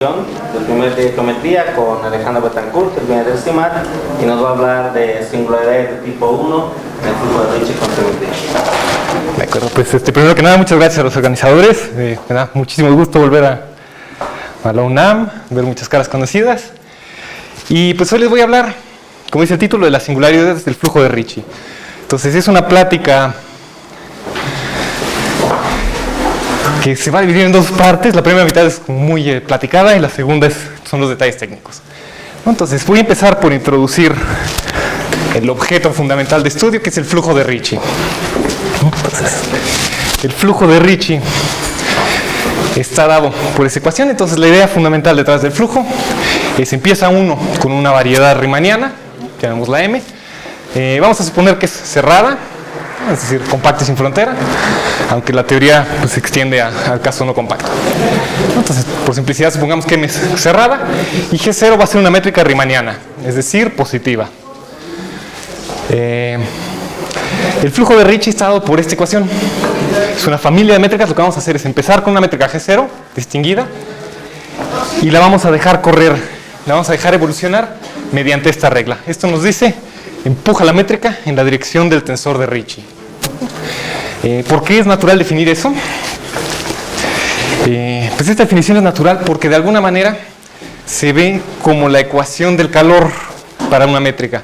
Del primer día de geometría con Alejandro Betancourt, que viene de estimar y nos va a hablar de singularidades de tipo 1 en el flujo de Ricci con geometría. De acuerdo, pues primero que nada, muchas gracias a los organizadores. Me da muchísimo gusto volver a la UNAM, ver muchas caras conocidas. Y pues hoy les voy a hablar, como dice el título, de las singularidades del flujo de Ricci. Entonces es una plática que se va a dividir en dos partes. La primera mitad es muy platicada y la segunda son los detalles técnicos. Entonces voy a empezar por introducir el objeto fundamental de estudio, que es el flujo de Ricci. Entonces, el flujo de Ricci está dado por esa ecuación. Entonces la idea fundamental detrás del flujo es: empieza uno con una variedad riemanniana, llamamos la M. Vamos a suponer que es cerrada, es decir, compacta y sin frontera, aunque la teoría pues, se extiende al caso no compacto. Entonces, por simplicidad, supongamos que M es cerrada y G0 va a ser una métrica riemanniana, es decir, positiva. El flujo de Ricci está dado por esta ecuación. Es una familia de métricas. Lo que vamos a hacer es empezar con una métrica G0 distinguida y la vamos a dejar correr, la vamos a dejar evolucionar mediante esta regla. Esto nos dice: empuja la métrica en la dirección del tensor de Ricci. ¿Por qué es natural definir eso? Pues esta definición es natural porque de alguna manera se ve como la ecuación del calor para una métrica.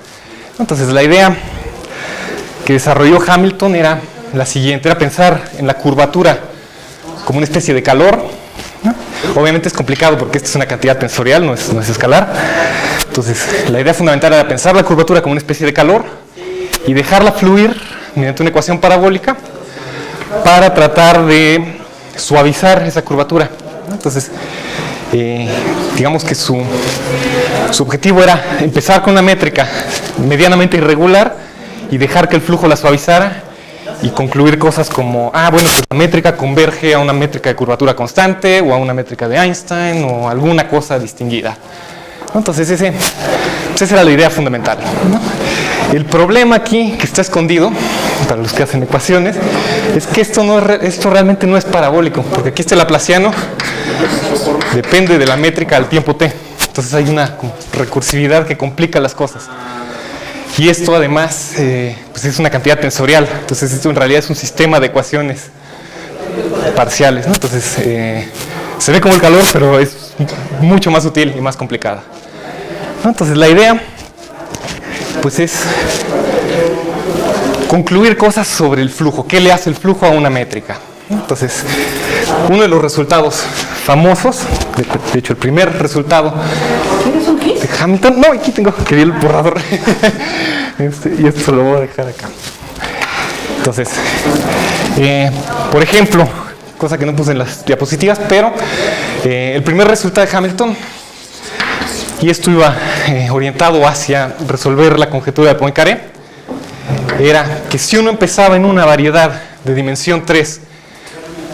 Entonces la idea que desarrolló Hamilton era la siguiente: era pensar en la curvatura como una especie de calor, ¿no? Obviamente es complicado porque esta es una cantidad tensorial, no es escalar. Entonces la idea fundamental era pensar la curvatura como una especie de calor y dejarla fluir mediante una ecuación parabólica para tratar de suavizar esa curvatura. Entonces, digamos que su objetivo era empezar con una métrica medianamente irregular y dejar que el flujo la suavizara y concluir cosas como: bueno, pues la métrica converge a una métrica de curvatura constante o a una métrica de Einstein o alguna cosa distinguida. Entonces esa era la idea fundamental, ¿no? El problema aquí que está escondido, para los que hacen ecuaciones, es que esto realmente no es parabólico, porque aquí este laplaciano depende de la métrica al tiempo t. Entonces hay una recursividad que complica las cosas. Y esto además pues es una cantidad tensorial. Entonces esto en realidad es un sistema de ecuaciones parciales, ¿no? Entonces se ve como el calor, pero es mucho más sutil y más complicada. Entonces la idea pues es concluir cosas sobre el flujo. ¿Qué le hace el flujo a una métrica? Entonces, uno de los resultados famosos, de hecho el primer resultado de Hamilton, no, aquí tengo que ver el borrador y esto lo voy a dejar acá. Entonces, por ejemplo, cosa que no puse en las diapositivas, pero el primer resultado de Hamilton, y esto iba orientado hacia resolver la conjetura de Poincaré, era que si uno empezaba en una variedad de dimensión 3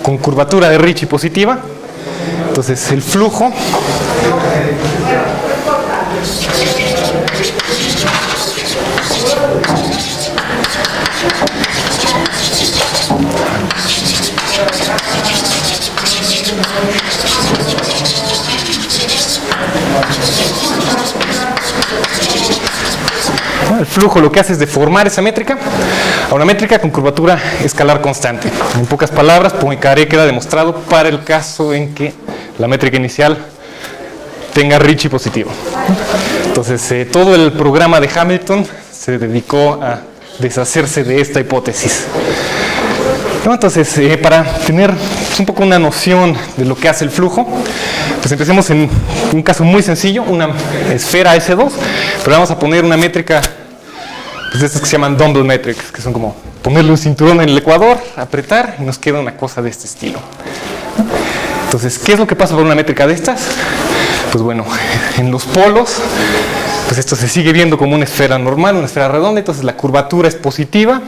con curvatura de Ricci positiva, entonces el flujo lo que hace es deformar esa métrica a una métrica con curvatura escalar constante. En pocas palabras, Poincaré queda demostrado para el caso en que la métrica inicial tenga Ricci positivo. Entonces, todo el programa de Hamilton se dedicó a deshacerse de esta hipótesis. Entonces, para tener un poco una noción de lo que hace el flujo, pues empecemos en un caso muy sencillo, una esfera S2, pero vamos a poner una métrica, pues estas que se llaman dumbbell metrics, que son como ponerle un cinturón en el ecuador, apretar y nos queda una cosa de este estilo. Entonces, ¿qué es lo que pasa por una métrica de estas? Pues bueno, en los polos, pues esto se sigue viendo como una esfera normal, una esfera redonda. Entonces la curvatura es positiva,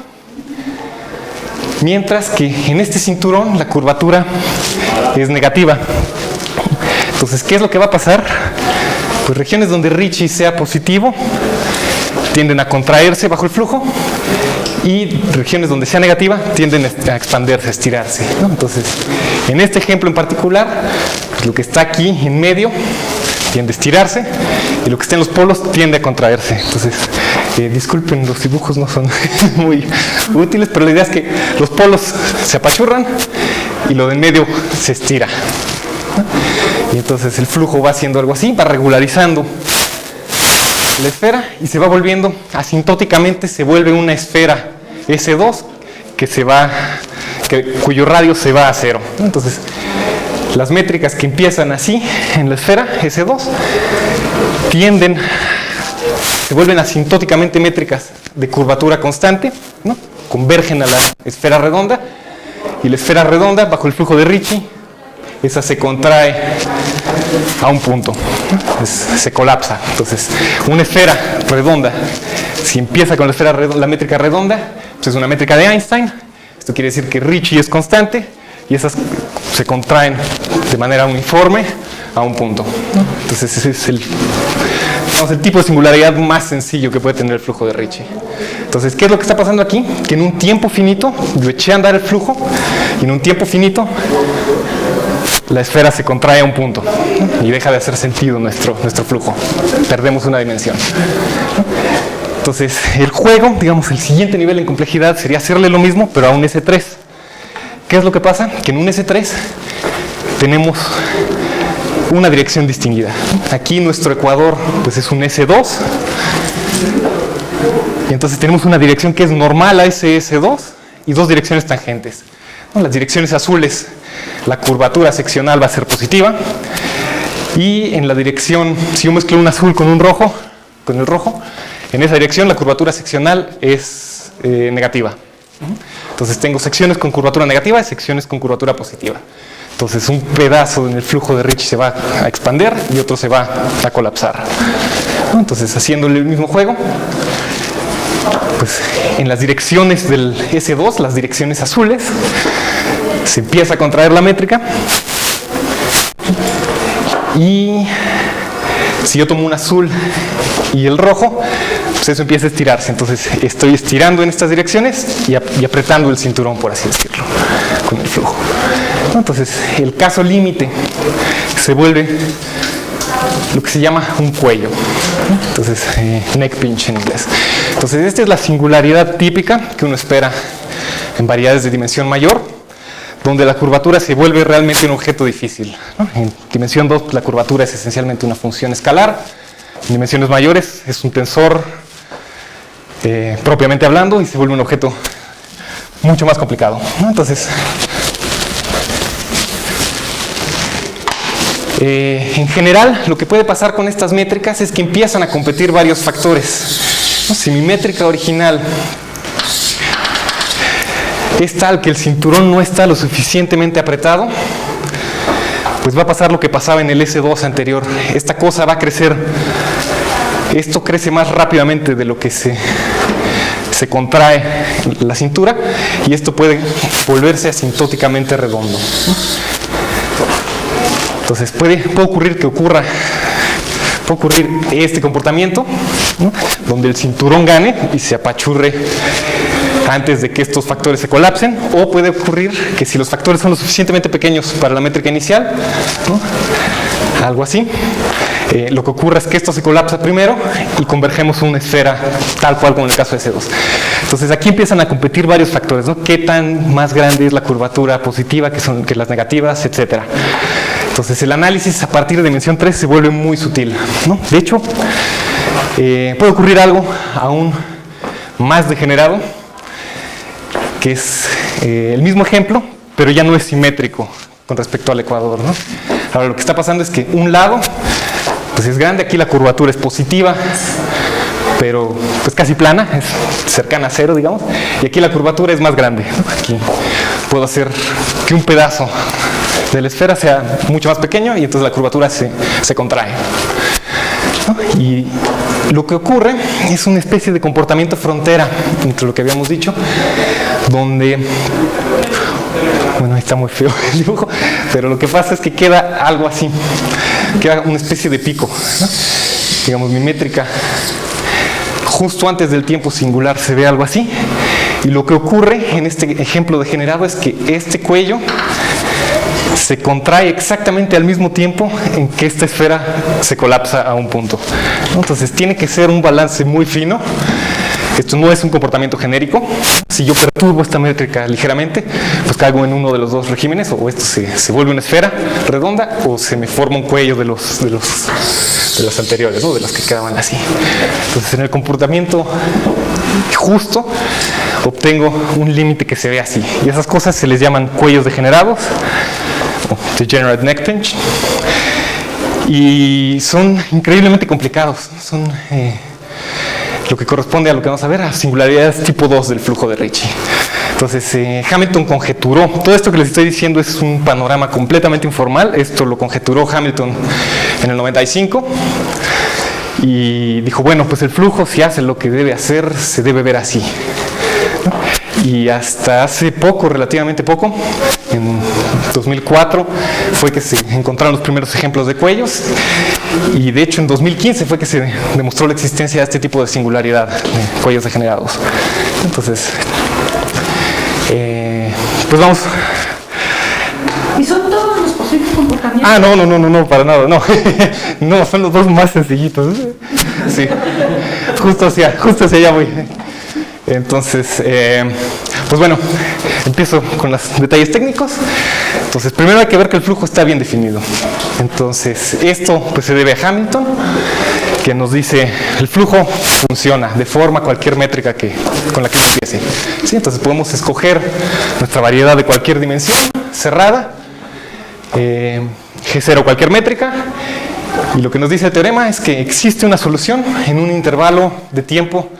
mientras que en este cinturón la curvatura es negativa. Entonces, ¿qué es lo que va a pasar? Pues regiones donde Ricci sea positivo tienden a contraerse bajo el flujo y regiones donde sea negativa tienden a expandirse, a estirarse, ¿no? Entonces, en este ejemplo en particular, pues lo que está aquí en medio tiende a estirarse y lo que está en los polos tiende a contraerse. Entonces, disculpen, los dibujos no son muy útiles, pero la idea es que los polos se apachurran y lo de en medio se estira. Y entonces el flujo va haciendo algo así, va regularizando la esfera y se va volviendo, asintóticamente se vuelve una esfera S2 cuyo radio se va a 0. Entonces, las métricas que empiezan así en la esfera S2 se vuelven asintóticamente métricas de curvatura constante, ¿no? Convergen a la esfera redonda y la esfera redonda, bajo el flujo de Ricci, esa se contrae a un punto, ¿no? Se colapsa. Entonces, una esfera redonda, si empieza con la métrica redonda, pues es una métrica de Einstein. Esto quiere decir que Ricci es constante y esas se contraen de manera uniforme a un punto, ¿no? Entonces ese es el tipo de singularidad más sencillo que puede tener el flujo de Ricci. Entonces, ¿qué es lo que está pasando aquí? Que en un tiempo finito, yo eché a andar el flujo y en un tiempo finito la esfera se contrae a un punto, ¿no? Y deja de hacer sentido nuestro flujo. Perdemos una dimensión, ¿no? Entonces, el juego, digamos, el siguiente nivel en complejidad sería hacerle lo mismo, pero a un S3. ¿Qué es lo que pasa? Que en un S3 tenemos una dirección distinguida. Aquí nuestro ecuador pues es un S2 y entonces tenemos una dirección que es normal a ese S2 y dos direcciones tangentes. Las direcciones azules, la curvatura seccional va a ser positiva y en la dirección, si yo mezclo un azul con el rojo, en esa dirección la curvatura seccional es negativa. Entonces tengo secciones con curvatura negativa y secciones con curvatura positiva. Entonces un pedazo en el flujo de Ricci se va a expandir y otro se va a colapsar. Entonces, haciéndole el mismo juego, pues en las direcciones del S2, las direcciones azules, se empieza a contraer la métrica y si yo tomo un azul y el rojo, pues eso empieza a estirarse. Entonces estoy estirando en estas direcciones y apretando el cinturón, por así decirlo, con el flujo. Entonces el caso límite se vuelve lo que se llama un cuello. Entonces, neck pinch en inglés. Entonces esta es la singularidad típica que uno espera en variedades de dimensión mayor, donde la curvatura se vuelve realmente un objeto difícil, ¿no? En dimensión 2 la curvatura es esencialmente una función escalar. En dimensiones mayores es un tensor propiamente hablando y se vuelve un objeto mucho más complicado, ¿no? Entonces, en general, lo que puede pasar con estas métricas es que empiezan a competir varios factores, ¿no? Si mi métrica original es tal que el cinturón no está lo suficientemente apretado, pues va a pasar lo que pasaba en el S2 anterior. Esta cosa va a crecer, esto crece más rápidamente de lo que se contrae la cintura y esto puede volverse asintóticamente redondo. Entonces puede ocurrir este comportamiento, ¿no? Donde el cinturón gane y se apachurre antes de que estos factores se colapsen, o puede ocurrir que si los factores son lo suficientemente pequeños para la métrica inicial, ¿no? Algo así, lo que ocurre es que esto se colapsa primero y convergemos una esfera tal cual como en el caso de S2. Entonces aquí empiezan a competir varios factores, ¿no? Qué tan más grande es la curvatura positiva que las negativas, etcétera. Entonces el análisis a partir de dimensión 3 se vuelve muy sutil, ¿no? De hecho, puede ocurrir algo aún más degenerado, que es el mismo ejemplo, pero ya no es simétrico con respecto al ecuador, ¿no? Ahora lo que está pasando es que un lado pues es grande, aquí la curvatura es positiva, pero pues casi plana, es cercana a cero, digamos, y aquí la curvatura es más grande, ¿no? Aquí puedo hacer que un pedazo de la esfera sea mucho más pequeño y entonces la curvatura se contrae, ¿no? Y lo que ocurre es una especie de comportamiento frontera entre lo que habíamos dicho, donde, bueno, ahí está muy feo el dibujo, pero lo que pasa es que queda algo así, queda una especie de pico, ¿no? Digamos, mi métrica justo antes del tiempo singular se ve algo así, y lo que ocurre en este ejemplo degenerado es que este cuello se contrae exactamente al mismo tiempo en que esta esfera se colapsa a un punto. Entonces tiene que ser un balance muy fino. Esto no es un comportamiento genérico. Si yo perturbo esta métrica ligeramente, pues caigo en uno de los dos regímenes, o esto se vuelve una esfera redonda, o se me forma un cuello de los anteriores, ¿no? De los que quedaban así. Entonces, en el comportamiento justo, obtengo un límite que se ve así. Y esas cosas se les llaman cuellos degenerados, o degenerate neck pinch, y son increíblemente complicados. Son lo que corresponde a lo que vamos a ver, a singularidades tipo 2 del flujo de Ricci. Entonces, Hamilton conjeturó, todo esto que les estoy diciendo es un panorama completamente informal, esto lo conjeturó Hamilton en el 95, y dijo, bueno, pues el flujo, si hace lo que debe hacer, se debe ver así, ¿no? Y hasta hace poco, relativamente poco, en 2004, fue que se encontraron los primeros ejemplos de cuellos, y de hecho en 2015 fue que se demostró la existencia de este tipo de singularidad de cuellos degenerados. Entonces, pues vamos. ¿Y son todos los posibles comportamientos? Ah, no, para nada, no. No, son los dos más sencillitos. Sí, justo hacia allá voy. Entonces, pues bueno, empiezo con los detalles técnicos. Entonces, primero hay que ver que el flujo está bien definido. Entonces, esto pues se debe a Hamilton, que nos dice el flujo funciona, deforma cualquier métrica con la que empiece. ¿Sí? Entonces podemos escoger nuestra variedad de cualquier dimensión cerrada, G0 cualquier métrica, y lo que nos dice el teorema es que existe una solución en un intervalo de tiempo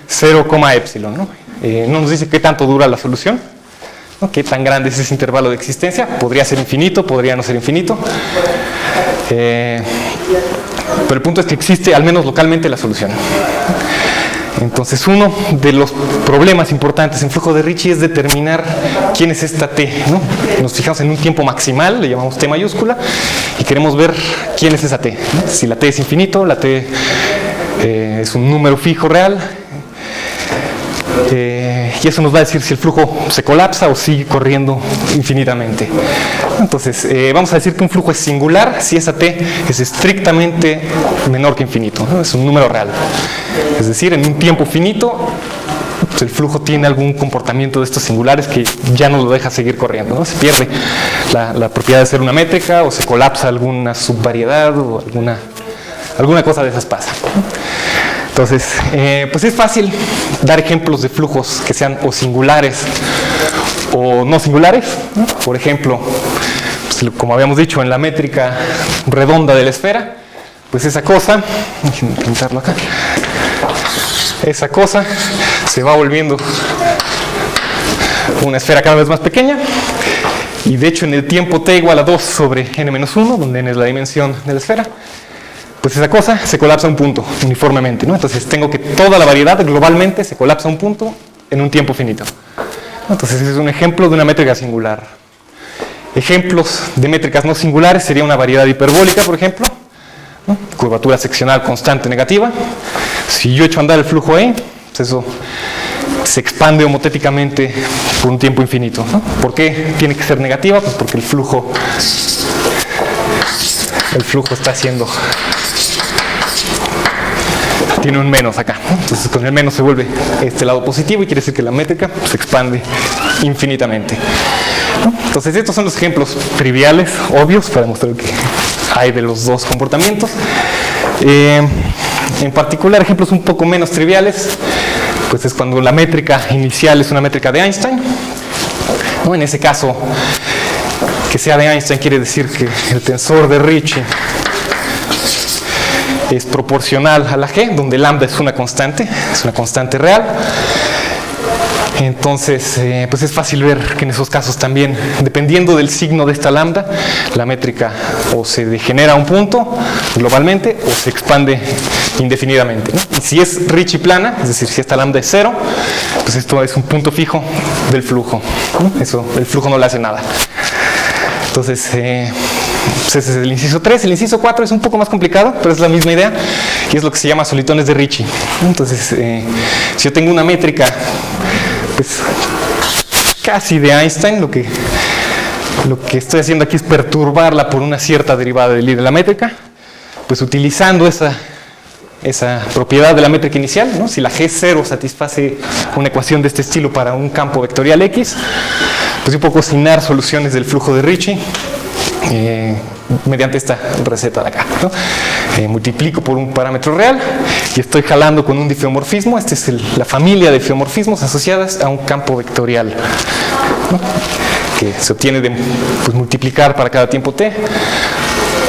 0, epsilon, ¿no? No nos dice qué tanto dura la solución, ¿no? Qué tan grande es ese intervalo de existencia, podría ser infinito, podría no ser infinito, pero el punto es que existe al menos localmente la solución. Entonces, uno de los problemas importantes en flujo de Ricci es determinar quién es esta t, ¿no? Nos fijamos en un tiempo maximal, le llamamos t mayúscula, y queremos ver quién es esa t, ¿no? Si la t es infinito, la t es un número fijo real, y eso nos va a decir si el flujo se colapsa o sigue corriendo infinitamente. Entonces, vamos a decir que un flujo es singular si esa t es estrictamente menor que infinito, ¿no? Es un número real. Es decir, en un tiempo finito, pues el flujo tiene algún comportamiento de estos singulares que ya no lo deja seguir corriendo, ¿no? Se pierde la propiedad de ser una métrica, o se colapsa alguna subvariedad, o alguna cosa de esas pasa, ¿no? Entonces, pues es fácil dar ejemplos de flujos que sean o singulares o no singulares, ¿no? Por ejemplo, pues, como habíamos dicho, en la métrica redonda de la esfera, pues esa cosa, déjenme pintarlo acá, esa cosa se va volviendo una esfera cada vez más pequeña, y de hecho en el tiempo t igual a 2 sobre n-1, donde n es la dimensión de la esfera, pues esa cosa se colapsa a un punto uniformemente, ¿no? Entonces tengo que toda la variedad globalmente se colapsa a un punto en un tiempo finito. Entonces ese es un ejemplo de una métrica singular. Ejemplos de métricas no singulares sería una variedad hiperbólica, por ejemplo, ¿no? Curvatura seccional constante negativa. Si yo echo a andar el flujo ahí, pues eso se expande homotéticamente por un tiempo infinito, ¿no? ¿Por qué tiene que ser negativa? Pues porque el flujo está haciendo, tiene un menos acá, ¿no? Entonces con el menos se vuelve este lado positivo y quiere decir que la métrica se expande infinitamente, ¿no? Entonces estos son los ejemplos triviales, obvios, para demostrar que hay de los dos comportamientos. En particular, ejemplos un poco menos triviales, pues es cuando la métrica inicial es una métrica de Einstein, ¿no? En ese caso, que sea de Einstein quiere decir que el tensor de Ricci es proporcional a la g, donde lambda es una constante real. Entonces, pues es fácil ver que en esos casos también, dependiendo del signo de esta lambda, la métrica o se degenera a un punto globalmente o se expande indefinidamente, ¿no? Y si es Ricci plana, es decir, si esta lambda es 0, pues esto es un punto fijo del flujo, ¿no? Eso, el flujo no le hace nada. Entonces, pues ese es el inciso 3. El inciso 4 es un poco más complicado, pero es la misma idea, y es lo que se llama solitones de Ricci. Entonces, si yo tengo una métrica pues casi de Einstein, lo que lo que estoy haciendo aquí es perturbarla por una cierta derivada del I de la métrica, pues utilizando esa propiedad de la métrica inicial, ¿no? Si la G0 satisface una ecuación de este estilo para un campo vectorial X, pues yo puedo cocinar soluciones del flujo de Ricci mediante esta receta de acá, ¿no? Multiplico por un parámetro real y estoy jalando con un difeomorfismo. Esta es la familia de difeomorfismos asociadas a un campo vectorial, ¿no? Que se obtiene de multiplicar para cada tiempo t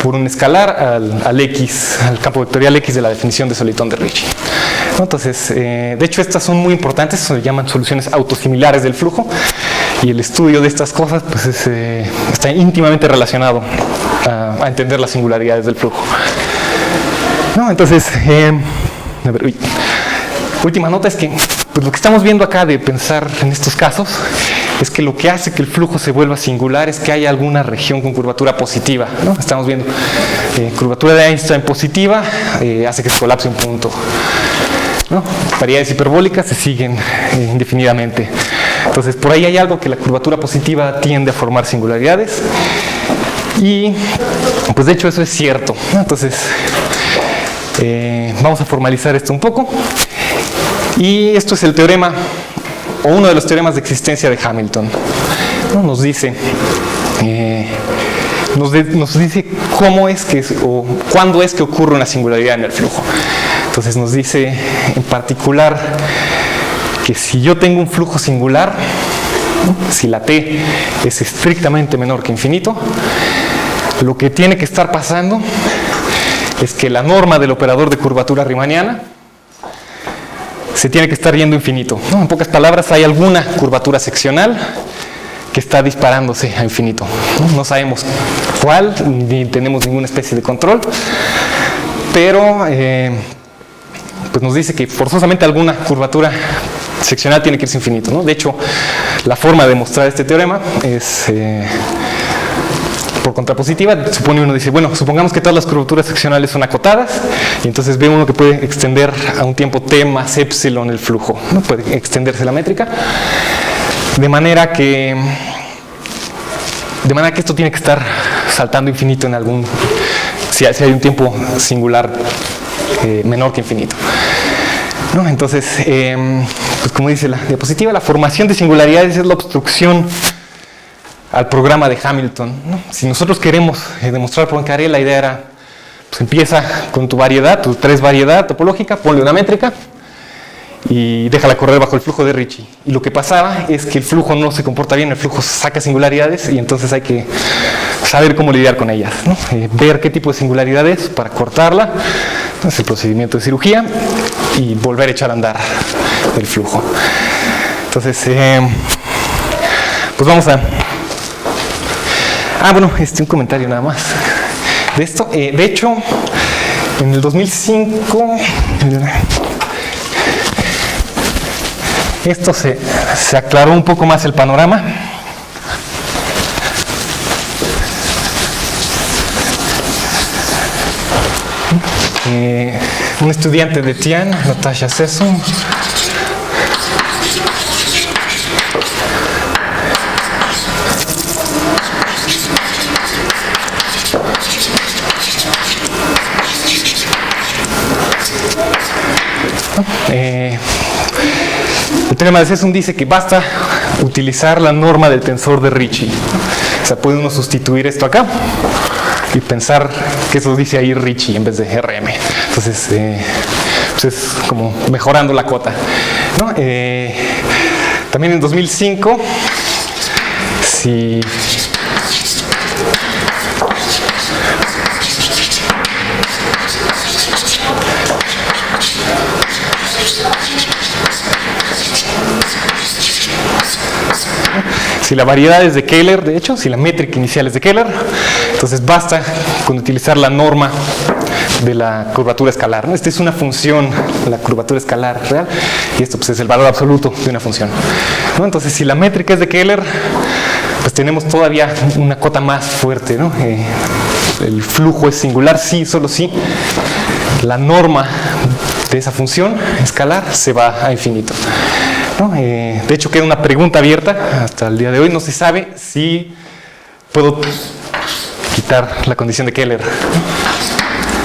por un escalar al campo vectorial X de la definición de solitón de Ricci. Entonces, de hecho, estas son muy importantes, se llaman soluciones autosimilares del flujo, y el estudio de estas cosas pues, está íntimamente relacionado a entender las singularidades del flujo. ¿No? Entonces, a ver, última nota es que pues, lo que estamos viendo acá de pensar en estos casos es que lo que hace que el flujo se vuelva singular es que haya alguna región con curvatura positiva, ¿no? Estamos viendo curvatura de Einstein positiva, hace que se colapse un punto, ¿no? Paridades hiperbólicas se siguen indefinidamente. Entonces, por ahí hay algo que la curvatura positiva tiende a formar singularidades y, pues de hecho, eso es cierto, ¿no? Entonces, vamos a formalizar esto un poco y esto es el teorema o uno de los teoremas de existencia de Hamilton, ¿no? Nos dice cómo es que o cuándo es que ocurre una singularidad en el flujo. Entonces nos dice en particular que si yo tengo un flujo singular, ¿no? Si la t es estrictamente menor que infinito, lo que tiene que estar pasando es que la norma del operador de curvatura riemanniana se tiene que estar yendo infinito, ¿no? En pocas palabras, hay alguna curvatura seccional que está disparándose a infinito, ¿no? No sabemos cuál, ni tenemos ninguna especie de control, pero pues nos dice que forzosamente alguna curvatura seccional tiene que irse infinito, ¿no? De hecho, la forma de demostrar este teorema es por contrapositiva. Supone uno dice, bueno, supongamos que todas las curvaturas seccionales son acotadas, y entonces ve uno que puede extender a un tiempo t más epsilon el flujo, ¿no? Puede extenderse la métrica, de manera que esto tiene que estar saltando infinito en algún, si hay un tiempo singular menor que infinito, ¿no? Entonces, pues como dice la diapositiva, la formación de singularidades es la obstrucción al programa de Hamilton, ¿no? Si nosotros queremos demostrar Poincaré, la idea era, pues empieza con tu variedad, tu 3 variedad topológica, ponle una métrica y déjala correr bajo el flujo de Ricci. Y lo que pasaba es que el flujo no se comporta bien, el flujo saca singularidades y entonces hay que saber cómo lidiar con ellas, ¿no? Ver qué tipo de singularidades para cortarla, es el procedimiento de cirugía, y volver a echar a andar el flujo. Entonces, pues vamos a... bueno, un comentario nada más de esto. De hecho, en el 2005, esto se aclaró un poco más el panorama. Un estudiante de Tian, Natasha Sesson, el teorema de Sesson dice que basta utilizar la norma del tensor de Ricci. O sea, puede uno sustituir esto acá y pensar que eso dice ahí Ricci en vez de RM. Entonces, pues es como mejorando la cota, ¿no? También en 2005, si la variedad es de Kähler, de hecho, si la métrica inicial es de Kähler, entonces basta con utilizar la norma de la curvatura escalar, ¿no? Esta es una función, la curvatura escalar real, y esto pues, es el valor absoluto de una función, ¿no? Entonces, si la métrica es de Kähler, pues tenemos todavía una cota más fuerte, ¿no? El flujo es singular, sí, solo sí. La norma de esa función escalar se va a infinito, ¿no? De hecho, queda una pregunta abierta hasta el día de hoy. No se sabe si puedo quitar la condición de Keller.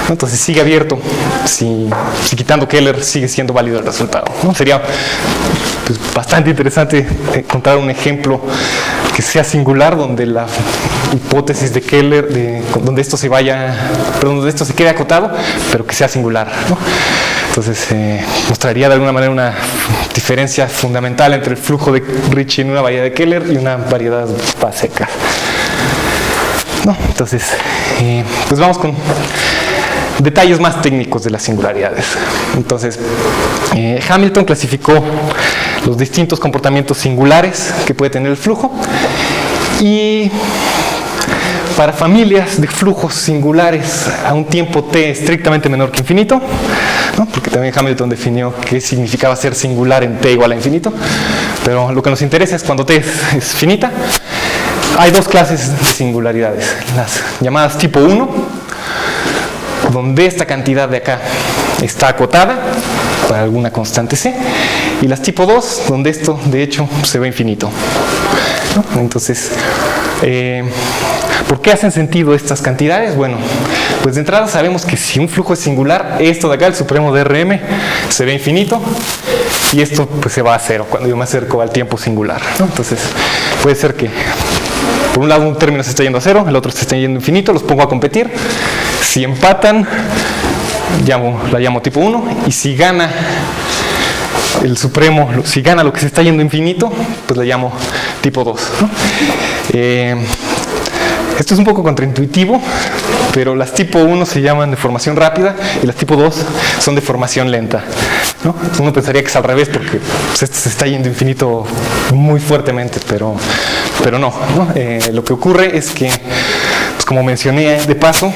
Entonces sigue abierto. Si quitando Keller sigue siendo válido el resultado, ¿no? Sería pues, bastante interesante encontrar un ejemplo que sea singular, donde la hipótesis de Keller, donde esto se quede acotado, pero que sea singular, ¿no? Entonces mostraría de alguna manera una diferencia fundamental entre el flujo de Ricci en una variedad de Keller y una variedad seca, ¿no? Entonces, pues vamos con detalles más técnicos de las singularidades. Entonces, Hamilton clasificó los distintos comportamientos singulares que puede tener el flujo, y para familias de flujos singulares a un tiempo t estrictamente menor que infinito, ¿no? Porque también Hamilton definió qué significaba ser singular en t igual a infinito, pero lo que nos interesa es cuando t es finita. Hay dos clases de singularidades, las llamadas tipo 1, donde esta cantidad de acá está acotada para alguna constante c, y las tipo 2, donde esto de hecho se ve infinito, ¿no? Entonces, ¿por qué hacen sentido estas cantidades? Bueno, pues de entrada sabemos que si un flujo es singular, esto de acá, el supremo de Rm, se ve infinito, y esto pues se va a cero cuando yo me acerco al tiempo singular, ¿no? Entonces, puede ser que por un lado un término se está yendo a cero, el otro se está yendo a infinito, los pongo a competir. Si empatan, la llamo tipo 1, y si gana el supremo, si gana lo que se está yendo a infinito, pues la llamo tipo 2, ¿no? Esto es un poco contraintuitivo, pero las tipo 1 se llaman de formación rápida y las tipo 2 son de formación lenta, ¿no? Uno pensaría que es al revés, porque pues, esto se está yendo a infinito muy fuertemente, pero no, ¿no? Lo que ocurre es que, pues, como mencioné de paso,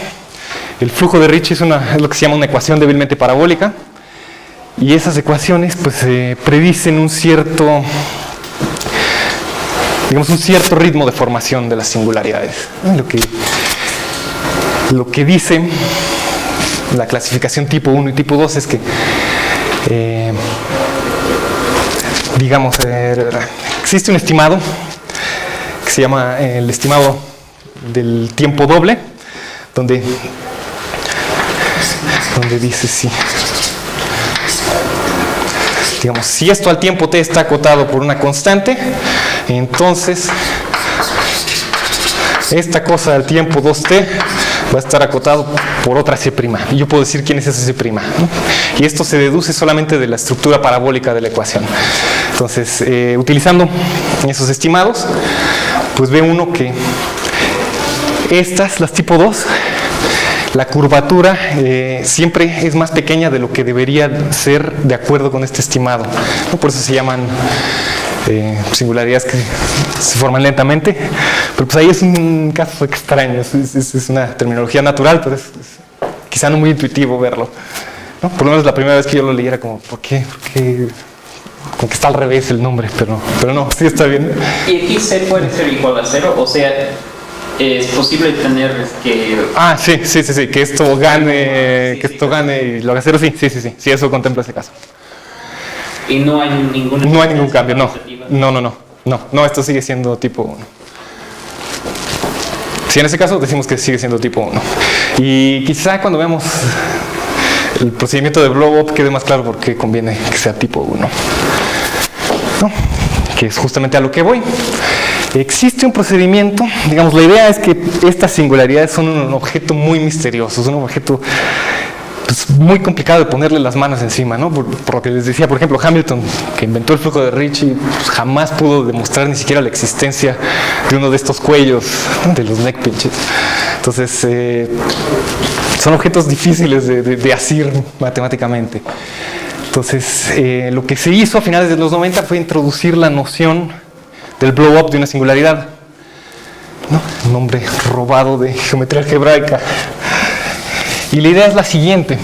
el flujo de Ricci es lo que se llama una ecuación débilmente parabólica, y esas ecuaciones pues predicen un cierto ritmo de formación de las singularidades. Lo que dice la clasificación tipo 1 y tipo 2 es que existe un estimado que se llama el estimado del tiempo doble, donde dice si esto al tiempo t está acotado por una constante, entonces esta cosa al tiempo 2t va a estar acotado por otra c', y yo puedo decir quién es esa c', ¿no? Y esto se deduce solamente de la estructura parabólica de la ecuación. Entonces, utilizando esos estimados, pues ve uno que las tipo 2, la curvatura siempre es más pequeña de lo que debería ser de acuerdo con este estimado, ¿no? Por eso se llaman singularidades que se forman lentamente, pero pues ahí es un caso extraño, es una terminología natural, pero es quizá no muy intuitivo verlo, ¿no? Por lo menos la primera vez que yo lo leí era como, ¿por qué? Como que está al revés el nombre, pero no, sí está bien. ¿Y aquí c puede ser igual a 0? O sea, ¿es posible tener que...? Sí, que esto gane, y lo haga 0, sí, eso contempla ese caso. Y no hay ningún cambio, no, esto sigue siendo tipo 1. Si en ese caso decimos que sigue siendo tipo 1. Y quizá cuando veamos el procedimiento de blow-up quede más claro por qué conviene que sea tipo 1, ¿no? Que es justamente a lo que voy. Existe un procedimiento, la idea es que estas singularidades son un objeto muy misterioso, es un objeto pues, muy complicado de ponerle las manos encima, ¿no? Por lo que les decía, por ejemplo, Hamilton, que inventó el flujo de Ricci, pues, jamás pudo demostrar ni siquiera la existencia de uno de estos cuellos, ¿no? De los neck pinches. Entonces, son objetos difíciles de asir matemáticamente. Entonces, lo que se hizo a finales de los 90 fue introducir la noción del blow-up de una singularidad, ¿no? Un nombre robado de geometría algebraica. Y la idea es la siguiente.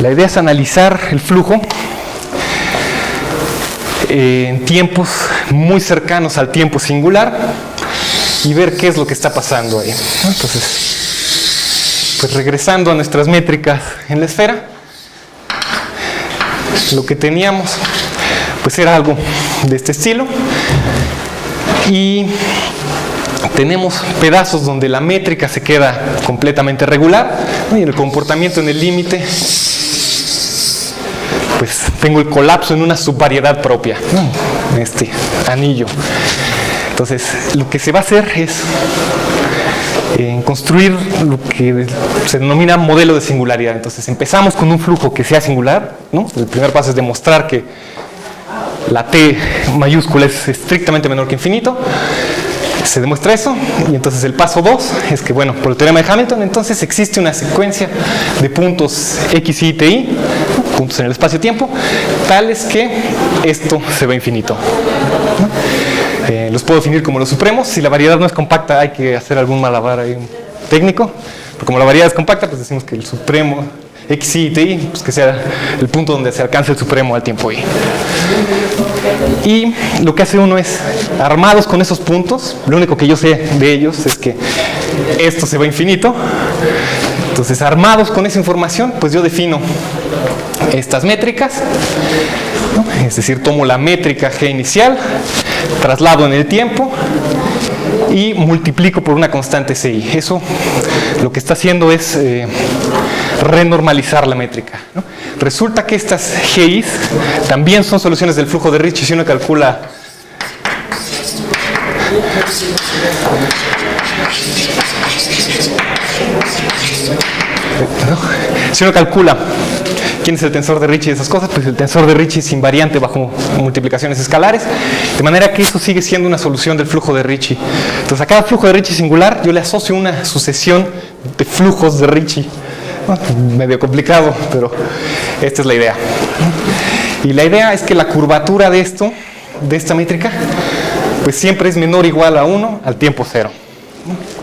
La idea es analizar el flujo en tiempos muy cercanos al tiempo singular y ver qué es lo que está pasando ahí, ¿no? Entonces, pues regresando a nuestras métricas en la esfera, lo que teníamos pues era algo de este estilo. y tenemos pedazos donde la métrica se queda completamente regular, ¿no? Y el comportamiento en el límite, pues tengo el colapso en una subvariedad propia, ¿no? En este anillo. Entonces, lo que se va a hacer es construir lo que se denomina modelo de singularidad. Entonces, empezamos con un flujo que sea singular, ¿no? El primer paso es demostrar que la T mayúscula es estrictamente menor que infinito. Se demuestra eso, y entonces el paso 2 es que, bueno, por el teorema de Hamilton, entonces existe una secuencia de puntos x, y, t, i, puntos en el espacio-tiempo, tales que esto se va a infinito, ¿no? Los puedo definir como los supremos. Si la variedad no es compacta, hay que hacer algún malabar ahí técnico, pero como la variedad es compacta, pues decimos que el supremo x, y, t, i, pues que sea el punto donde se alcance el supremo al tiempo i. Y lo que hace uno es, armados con esos puntos, lo único que yo sé de ellos es que esto se va a infinito. Entonces, armados con esa información, pues yo defino estas métricas, ¿no? Es decir, tomo la métrica G inicial, traslado en el tiempo y multiplico por una constante CI. Eso lo que está haciendo es renormalizar la métrica, ¿no? Resulta que estas GIs también son soluciones del flujo de Ricci. Si uno calcula quién es el tensor de Ricci y esas cosas, pues el tensor de Ricci es invariante bajo multiplicaciones escalares, de manera que eso sigue siendo una solución del flujo de Ricci. Entonces, a cada flujo de Ricci singular yo le asocio una sucesión de flujos de Ricci. Medio complicado, pero esta es la idea. Y la idea es que la curvatura de esto, de esta métrica, pues siempre es menor o igual a 1 al tiempo 0.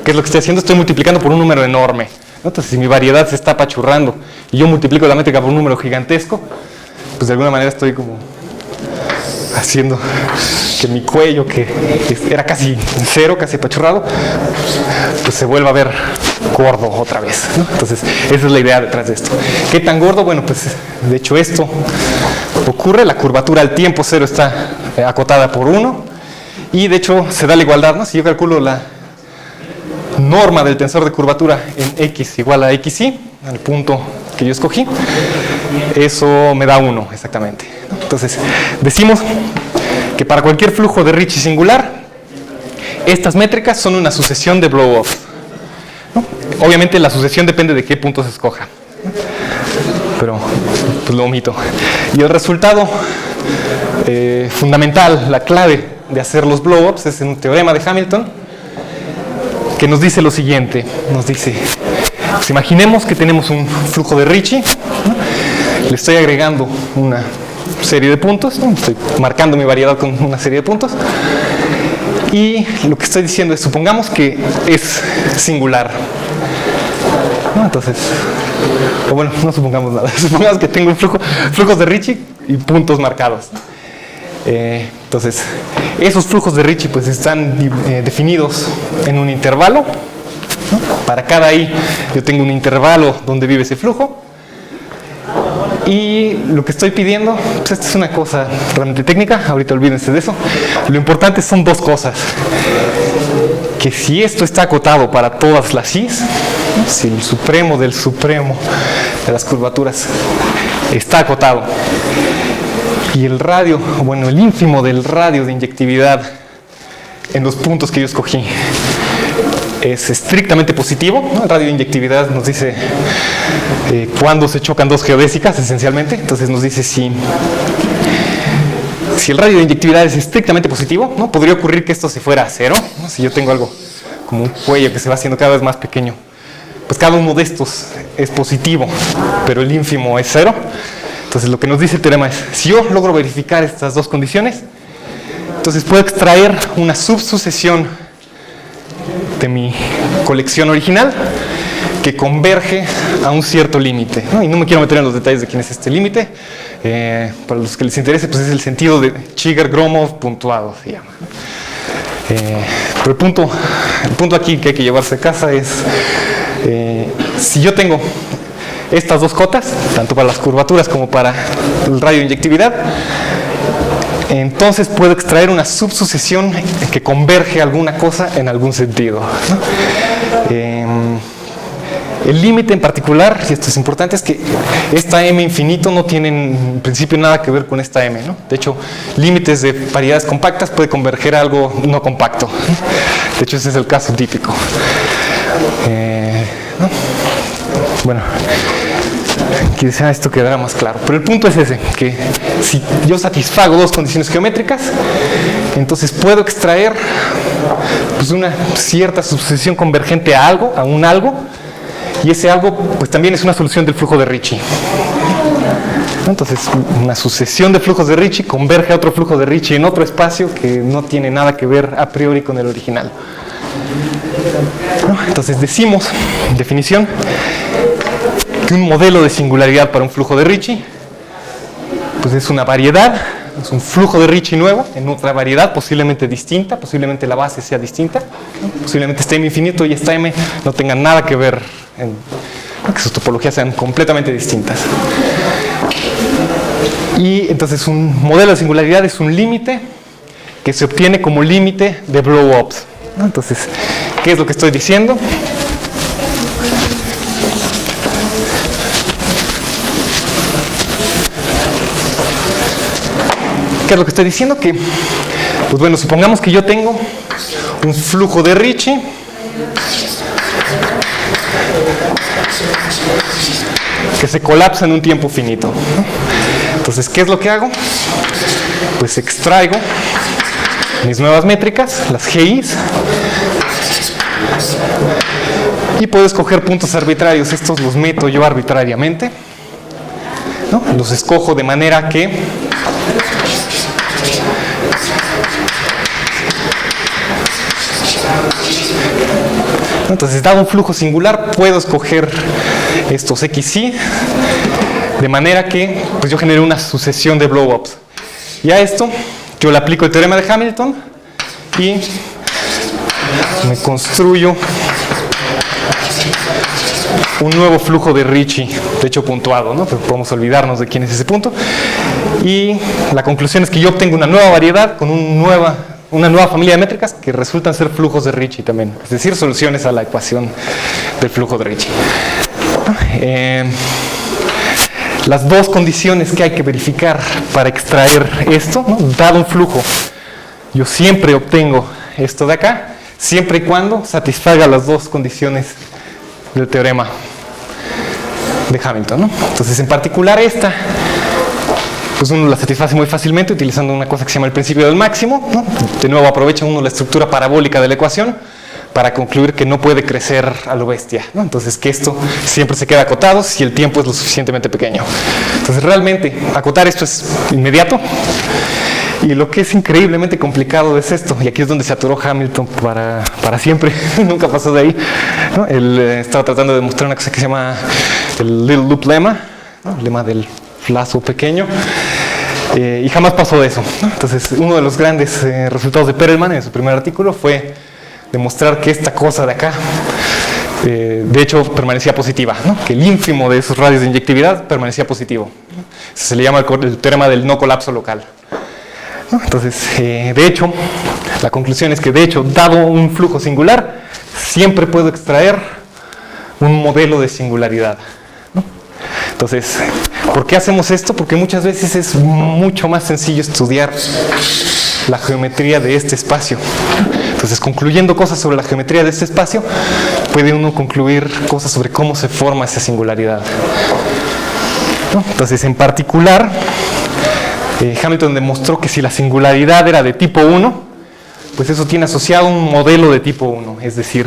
¿Qué es lo que estoy haciendo? Estoy multiplicando por un número enorme. Entonces, si mi variedad se está apachurrando y yo multiplico la métrica por un número gigantesco, pues de alguna manera estoy como haciendo que mi cuello, que era casi cero, casi apachurrado, pues se vuelva a ver gordo otra vez, ¿no? Entonces, esa es la idea detrás de esto. ¿Qué tan gordo? Bueno, pues de hecho esto ocurre, la curvatura al tiempo cero está acotada por 1, y de hecho se da la igualdad, ¿no? Si yo calculo la norma del tensor de curvatura en x igual a xy, al punto que yo escogí, eso me da 1 exactamente, ¿no? Entonces, decimos que para cualquier flujo de Ricci singular, estas métricas son una sucesión de blow-off, ¿no? Obviamente la sucesión depende de qué punto se escoja, ¿no? Pero pues lo omito. Y el resultado fundamental, la clave de hacer los blow-ups, es un teorema de Hamilton que nos dice lo siguiente. Nos dice, pues imaginemos que tenemos un flujo de Ricci, ¿no? Le estoy agregando una serie de puntos, ¿no? Estoy marcando mi variedad con una serie de puntos, y lo que estoy diciendo es, supongamos que es singular, ¿no? Entonces, o bueno, no supongamos nada, supongamos que tengo flujos de Ricci y puntos marcados. Entonces, esos flujos de Ricci pues están definidos en un intervalo, ¿no? Para cada i yo tengo un intervalo donde vive ese flujo, y lo que estoy pidiendo, pues esta es una cosa realmente técnica, ahorita olvídense de eso. Lo importante son dos cosas: que si esto está acotado para todas las i's, ¿no? Si el supremo del supremo de las curvaturas está acotado, y el radio, bueno, el ínfimo del radio de inyectividad en los puntos que yo escogí es estrictamente positivo, ¿no? El radio de inyectividad nos dice cuándo se chocan dos geodésicas, esencialmente. Entonces nos dice si el radio de inyectividad es estrictamente positivo, ¿no? Podría ocurrir que esto se fuera a cero, ¿no? Si yo tengo algo como un cuello que se va haciendo cada vez más pequeño, pues cada uno de estos es positivo, pero el ínfimo es cero. Entonces lo que nos dice el teorema es, si yo logro verificar estas dos condiciones, entonces puedo extraer una subsucesión de mi colección original que converge a un cierto límite, ¿no? Y no me quiero meter en los detalles de quién es este límite. Para los que les interese, pues es el sentido de Shiger-Gromov puntuado, se llama. Pero el punto aquí que hay que llevarse a casa es, si yo tengo estas dos cotas, tanto para las curvaturas como para el radio de inyectividad, entonces puedo extraer una subsucesión que converge alguna cosa en algún sentido, ¿no? El límite en particular, y esto es importante, es que esta M infinito no tiene en principio nada que ver con esta M, ¿no? De hecho, límites de variedades compactas puede converger a algo no compacto. De hecho, ese es el caso típico. ¿No? Bueno, quizá esto quedará más claro. Pero el punto es ese, que si yo satisfago dos condiciones geométricas, entonces puedo extraer pues, una cierta subsucesión convergente a algo, a un algo, y ese algo pues también es una solución del flujo de Ricci. Entonces una sucesión de flujos de Ricci converge a otro flujo de Ricci en otro espacio que no tiene nada que ver a priori con el original. Entonces decimos, en definición, que un modelo de singularidad para un flujo de Ricci pues es una variedad, es un flujo de Ricci nuevo en otra variedad posiblemente distinta, posiblemente la base sea distinta, posiblemente este M infinito y esta M no tengan nada que ver, que sus topologías sean completamente distintas. Y entonces un modelo de singularidad es un límite que se obtiene como límite de blow-ups. Entonces, ¿qué es lo que estoy diciendo? ¿Qué es lo que estoy diciendo? Que, pues bueno, supongamos que yo tengo un flujo de Ricci que se colapsa en un tiempo finito. Entonces, ¿qué es lo que hago? Pues extraigo mis nuevas métricas, las GIs, y puedo escoger puntos arbitrarios. Estos los meto yo arbitrariamente, ¿no? Los escojo de manera que entonces, dado un flujo singular, puedo escoger estos XY de manera que pues yo genere una sucesión de blow-ups. Y a esto yo le aplico el teorema de Hamilton y me construyo un nuevo flujo de Ricci, de hecho puntuado, ¿no? Pero podemos olvidarnos de quién es ese punto. Y la conclusión es que yo obtengo una nueva variedad con una nueva familia de métricas que resultan ser flujos de Ricci también, es decir, soluciones a la ecuación del flujo de Ricci. Las dos condiciones que hay que verificar para extraer esto, ¿no? Dado un flujo, yo siempre obtengo esto de acá, siempre y cuando satisfaga las dos condiciones del teorema de Hamilton, ¿no? Entonces, en particular esta, pues uno la satisface muy fácilmente utilizando una cosa que se llama el principio del máximo, ¿no? De nuevo aprovecha uno la estructura parabólica de la ecuación para concluir que no puede crecer a lo bestia, ¿no? Entonces que esto siempre se queda acotado si el tiempo es lo suficientemente pequeño. Entonces realmente acotar esto es inmediato, y lo que es increíblemente complicado es esto, y aquí es donde se atoró Hamilton para siempre, nunca pasó de ahí, ¿no? Él estaba tratando de demostrar una cosa que se llama el Little Loop Lemma, ¿no? El lema del lazo pequeño, y jamás pasó de eso, ¿no? Entonces uno de los grandes resultados de Perelman en su primer artículo fue demostrar que esta cosa de acá de hecho permanecía positiva, ¿no? Que el ínfimo de esos radios de inyectividad permanecía positivo, ¿no? Se le llama el teorema del no colapso local, ¿no? Entonces de hecho la conclusión es que de hecho dado un flujo singular siempre puedo extraer un modelo de singularidad, ¿no? Entonces, ¿por qué hacemos esto? Porque muchas veces es mucho más sencillo estudiar la geometría de este espacio. Entonces, concluyendo cosas sobre la geometría de este espacio, puede uno concluir cosas sobre cómo se forma esa singularidad, ¿no? Entonces, en particular, Hamilton demostró que si la singularidad era de tipo 1, pues eso tiene asociado un modelo de tipo 1, es decir,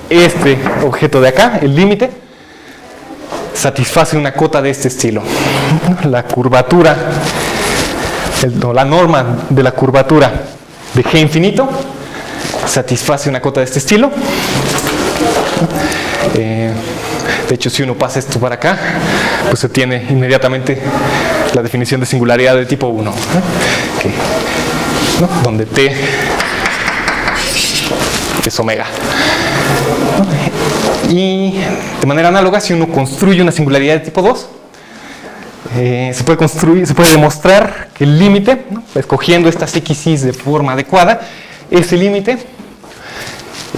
este objeto de acá, el límite, satisface una cota de este estilo. La curvatura, la norma de la curvatura de G infinito satisface una cota de este estilo. De hecho, si uno pasa esto para acá, pues se obtiene inmediatamente la definición de singularidad de tipo 1, ¿no? Donde T es omega, ¿no? Y de manera análoga, si uno construye una singularidad de tipo 2, se puede demostrar que el límite, ¿no?, escogiendo estas XYs de forma adecuada, ese límite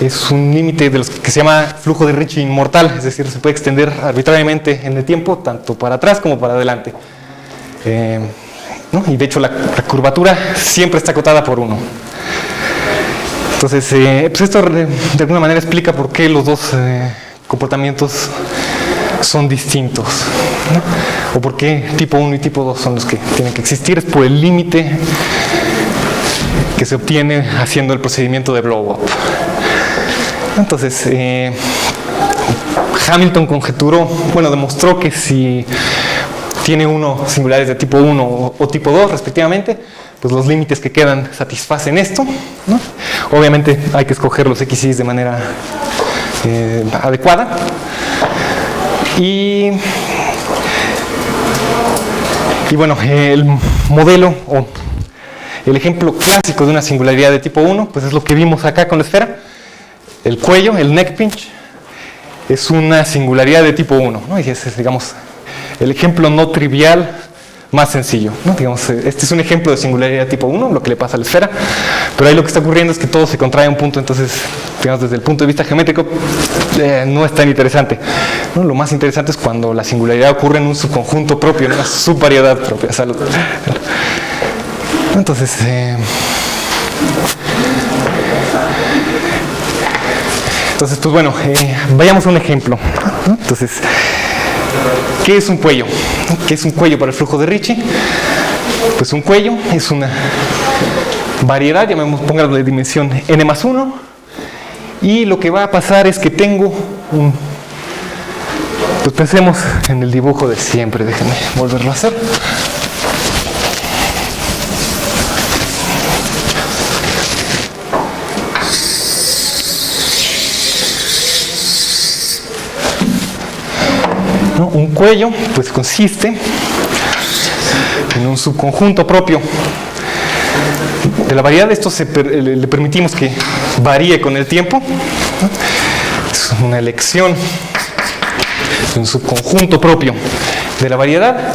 es un límite de los que se llama flujo de Ricci inmortal, es decir, se puede extender arbitrariamente en el tiempo, tanto para atrás como para adelante. ¿No? Y de hecho la curvatura siempre está acotada por 1. Entonces, pues esto de alguna manera explica por qué los dos comportamientos son distintos, ¿no? O por qué tipo 1 y tipo 2 son los que tienen que existir. Es por el límite que se obtiene haciendo el procedimiento de blow-up. Entonces, Hamilton conjeturó, demostró que si tiene uno singulares de tipo 1 o tipo 2 respectivamente, pues los límites que quedan satisfacen esto, ¿no? Obviamente hay que escoger los XYs de manera adecuada. Y bueno, el modelo o el ejemplo clásico de una singularidad de tipo 1, pues es lo que vimos acá con la esfera. El cuello, el neck pinch, es una singularidad de tipo 1, ¿no? Y ese es, digamos, el ejemplo no trivial más sencillo, ¿no? Digamos, este es un ejemplo de singularidad tipo 1, lo que le pasa a la esfera, pero ahí lo que está ocurriendo es que todo se contrae a un punto, entonces, digamos, desde el punto de vista geométrico, no es tan interesante, ¿no? Lo más interesante es cuando la singularidad ocurre en un subconjunto propio, en una subvariedad propia. Entonces, pues bueno, vayamos a un ejemplo, ¿no? Entonces, ¿qué es un cuello? ¿Qué es un cuello para el flujo de Ricci? Pues un cuello es una variedad, póngalo de dimensión n+1, y lo que va a pasar es que tengo pues pensemos en el dibujo de siempre, déjenme volverlo a hacer. ¿No? Un cuello pues consiste en un subconjunto propio de la variedad. Esto le permitimos que varíe con el tiempo, ¿no? Es una elección de un subconjunto propio de la variedad,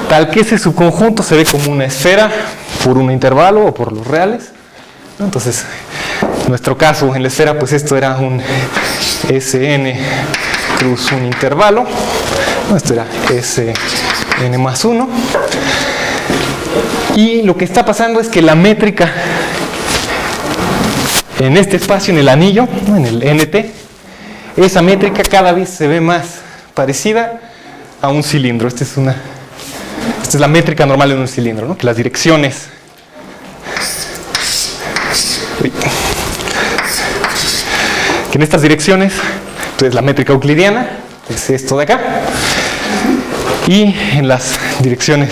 tal que ese subconjunto se ve como una esfera por un intervalo o por los reales, ¿no? Entonces, en nuestro caso en la esfera, pues esto era un Sn cruz un intervalo, ¿no? Esto era Sn+1, y lo que está pasando es que la métrica en este espacio, en el anillo, ¿no?, en el NT, esa métrica cada vez se ve más parecida a un cilindro. Esta es la métrica normal de un cilindro, ¿no? Que las direcciones que en estas direcciones, entonces la métrica euclidiana es esto de acá, y en las direcciones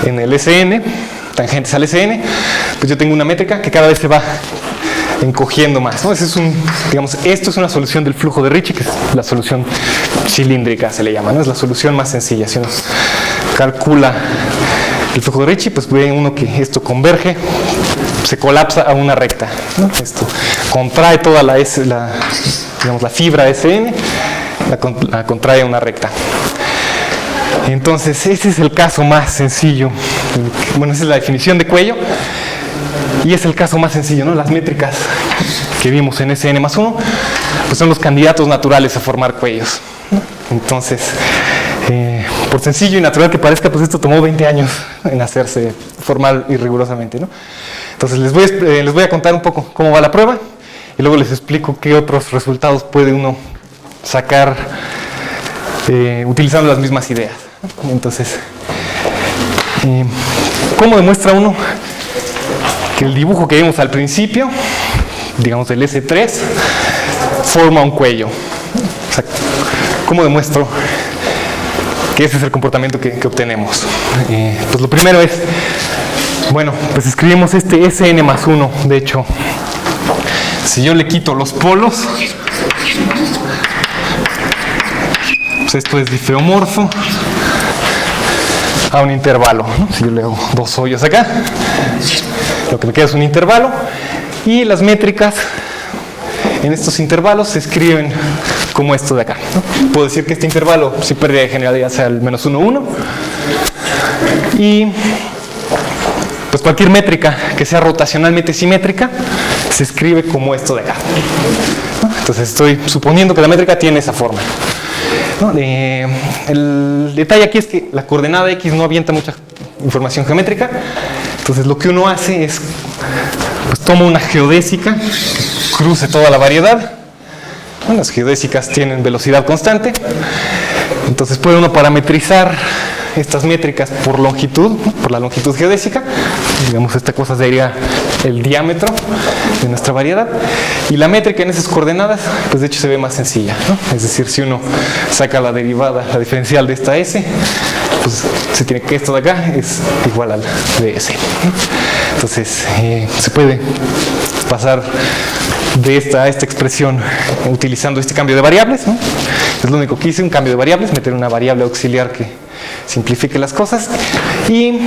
en el Sn, tangentes al Sn, pues yo tengo una métrica que cada vez se va encogiendo más, ¿no? Esto es una solución del flujo de Ricci, que es la solución cilíndrica, se le llama, ¿no? Es la solución más sencilla. Si uno calcula el flujo de Ricci, pues ve uno que esto converge, se colapsa a una recta, ¿no? Esto contrae toda la fibra Sn, la contrae a una recta. Entonces, ese es el caso más sencillo. Bueno, esa es la definición de cuello. Y es el caso más sencillo, ¿no? Las métricas que vimos en Sn+1, pues son los candidatos naturales a formar cuellos, ¿no? Entonces, por sencillo y natural que parezca, pues esto tomó 20 años en hacerse formal y rigurosamente, ¿no? Entonces, les voy a contar un poco cómo va la prueba y luego les explico qué otros resultados puede uno sacar utilizando las mismas ideas, ¿no? Entonces, ¿cómo demuestra uno que el dibujo que vimos al principio, digamos el S3, forma un cuello? O sea, ¿cómo demuestro que ese es el comportamiento que obtenemos? Pues lo primero es, bueno, pues escribimos este Sn+1. De hecho, si yo le quito los polos, pues esto es difeomorfo a un intervalo, ¿no? Si yo le hago dos hoyos acá, lo que me queda es un intervalo, y las métricas en estos intervalos se escriben como esto de acá, ¿no? Puedo decir que este intervalo sin pérdida de generalidad sea el menos 1, 1. Y pues cualquier métrica que sea rotacionalmente simétrica se escribe como esto de acá, ¿no? Entonces estoy suponiendo que la métrica tiene esa forma, ¿no? El detalle aquí es que la coordenada X no avienta mucha información geométrica. Entonces lo que uno hace es, pues toma una geodésica, cruce toda la variedad. Bueno, las geodésicas tienen velocidad constante, entonces puede uno parametrizar estas métricas por longitud, ¿no? Por la longitud geodésica. Digamos, esta cosa sería el diámetro de nuestra variedad, y la métrica en esas coordenadas, pues de hecho se ve más sencilla, ¿no? Es decir, si uno saca la derivada, la diferencial de esta S, pues se tiene que esto de acá es igual al de S, ¿no? Entonces se puede pasar de esta a esta expresión utilizando este cambio de variables, ¿no? Es lo único que hice, un cambio de variables, meter una variable auxiliar que simplifique las cosas, y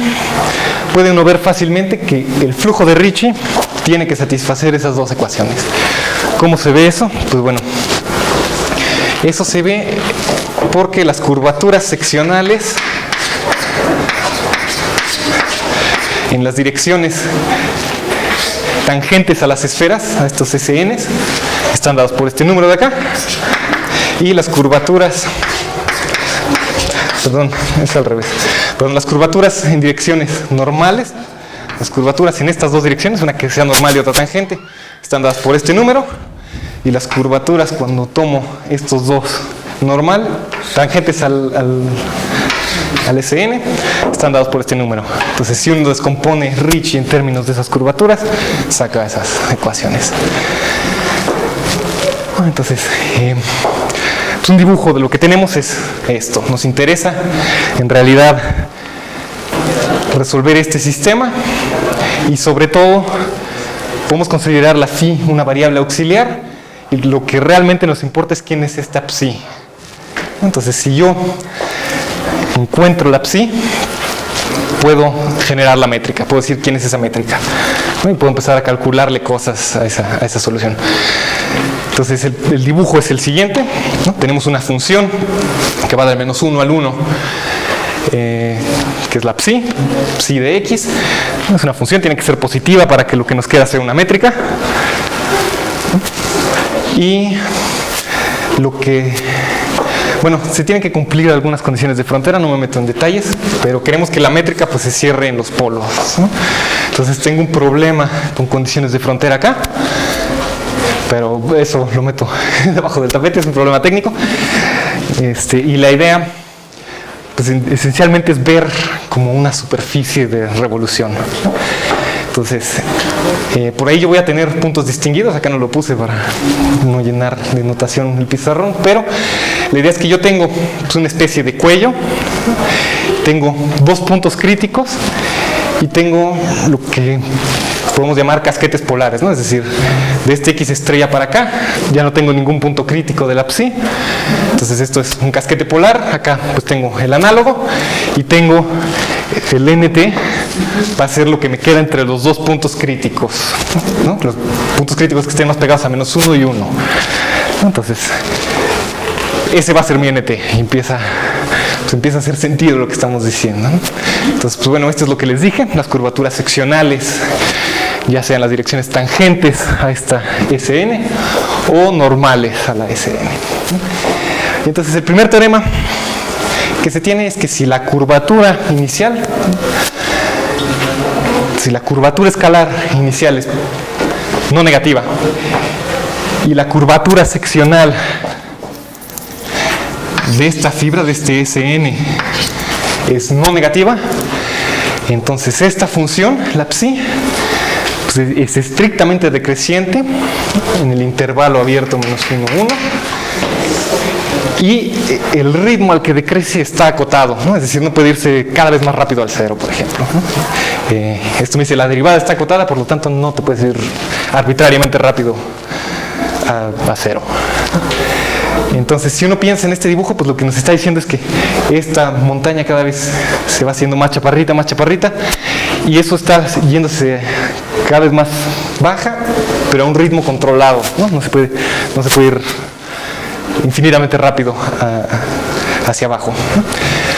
puede uno ver fácilmente que el flujo de Ricci tiene que satisfacer esas dos ecuaciones. ¿Cómo se ve eso? Pues bueno, eso se ve porque las curvaturas seccionales en las direcciones tangentes a las esferas, a estos SNs, están dados por este número de acá, y las curvaturas, perdón, es al revés, perdón, las curvaturas en direcciones normales, las curvaturas en estas dos direcciones, una que sea normal y otra tangente, están dadas por este número, y las curvaturas cuando tomo estos dos normal, tangentes al SN, están dados por este número. Entonces, si uno descompone Ricci en términos de esas curvaturas, saca esas ecuaciones. Entonces, pues un dibujo de lo que tenemos es esto. Nos interesa, en realidad, resolver este sistema, y sobre todo, podemos considerar la phi una variable auxiliar, y lo que realmente nos importa es quién es esta psi. Entonces, si yo encuentro la psi, puedo generar la métrica, puedo decir quién es esa métrica, ¿no? Y puedo empezar a calcularle cosas a esa solución. Entonces el dibujo es el siguiente, ¿no? Tenemos una función que va del menos 1 al 1, que es la psi de x. Es una función, tiene que ser positiva para que lo que nos queda sea una métrica. Y lo que... Bueno, se tienen que cumplir algunas condiciones de frontera, no me meto en detalles, pero queremos que la métrica pues se cierre en los polos, ¿no? Entonces tengo un problema con condiciones de frontera acá, pero eso lo meto debajo del tapete, es un problema técnico. Y la idea, pues esencialmente es ver como una superficie de revolución, ¿no? Entonces, por ahí yo voy a tener puntos distinguidos, acá no lo puse para no llenar de notación el pizarrón, pero la idea es que yo tengo pues, una especie de cuello, tengo dos puntos críticos y tengo lo que podemos llamar casquetes polares, ¿no? Es decir, de este X estrella para acá ya no tengo ningún punto crítico de la psi, entonces esto es un casquete polar, acá pues tengo el análogo y tengo el NT, va a ser lo que me queda entre los dos puntos críticos, ¿no? Los puntos críticos que estén más pegados a menos 1 y 1. Entonces, ese va a ser mi NT y empieza a hacer sentido lo que estamos diciendo, ¿no? Entonces, pues bueno, esto es lo que les dije, las curvaturas seccionales, ya sean las direcciones tangentes a esta SN o normales a la SN. Y entonces, el primer teorema que se tiene es que si la curvatura inicial, si la curvatura escalar inicial es no negativa y la curvatura seccional de esta fibra, de este SN, es no negativa, entonces esta función, la psi, pues es estrictamente decreciente en el intervalo abierto menos 1, 1. Y el ritmo al que decrece está acotado, ¿no? Es decir, no puede irse cada vez más rápido al cero, por ejemplo, ¿no? Esto me dice, la derivada está acotada, por lo tanto no te puedes ir arbitrariamente rápido a cero. Entonces, si uno piensa en este dibujo, pues lo que nos está diciendo es que esta montaña cada vez se va haciendo más chaparrita, y eso está yéndose cada vez más baja, pero a un ritmo controlado, ¿no? No se puede ir infinitamente rápido hacia abajo, ¿no?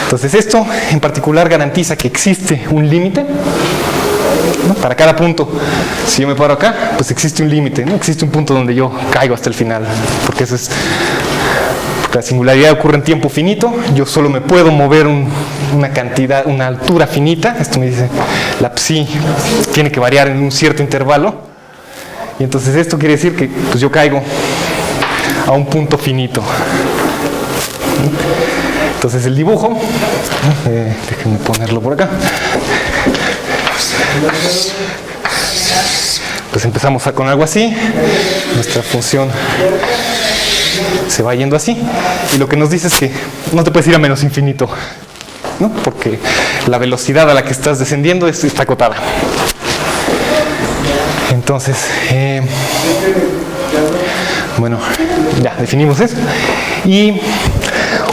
Entonces esto en particular garantiza que existe un límite, ¿no? Para cada punto. Si yo me paro acá, pues existe un límite, ¿no? Existe un punto donde yo caigo hasta el final, porque eso es... La singularidad ocurre en tiempo finito, yo solo me puedo mover una cantidad, una altura finita. Esto me dice, la psi tiene que variar en un cierto intervalo, y entonces esto quiere decir que pues, yo caigo a un punto finito. Entonces el dibujo, déjenme ponerlo por acá. Pues empezamos con algo así, nuestra función se va yendo así, y lo que nos dice es que no te puedes ir a menos infinito, ¿no? Porque la velocidad a la que estás descendiendo está acotada. Entonces, bueno, ya definimos eso. Y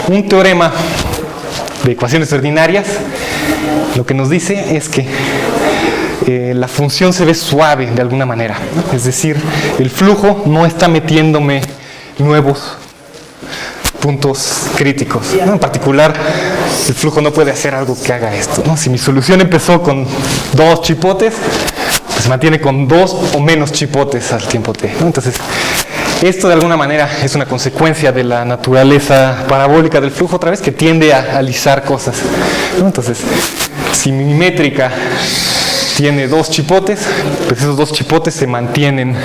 un teorema de ecuaciones ordinarias lo que nos dice es que la función se ve suave de alguna manera, ¿no? Es decir, el flujo no está metiéndome nuevos puntos críticos, ¿no? En particular, el flujo no puede hacer algo que haga esto, ¿no? Si mi solución empezó con 2 chipotes, pues se mantiene con 2 o menos chipotes al tiempo t, ¿no? Entonces, esto de alguna manera es una consecuencia de la naturaleza parabólica del flujo, otra vez, que tiende a alisar cosas, ¿no? Entonces, si mi métrica tiene 2 chipotes, pues esos 2 chipotes se mantienen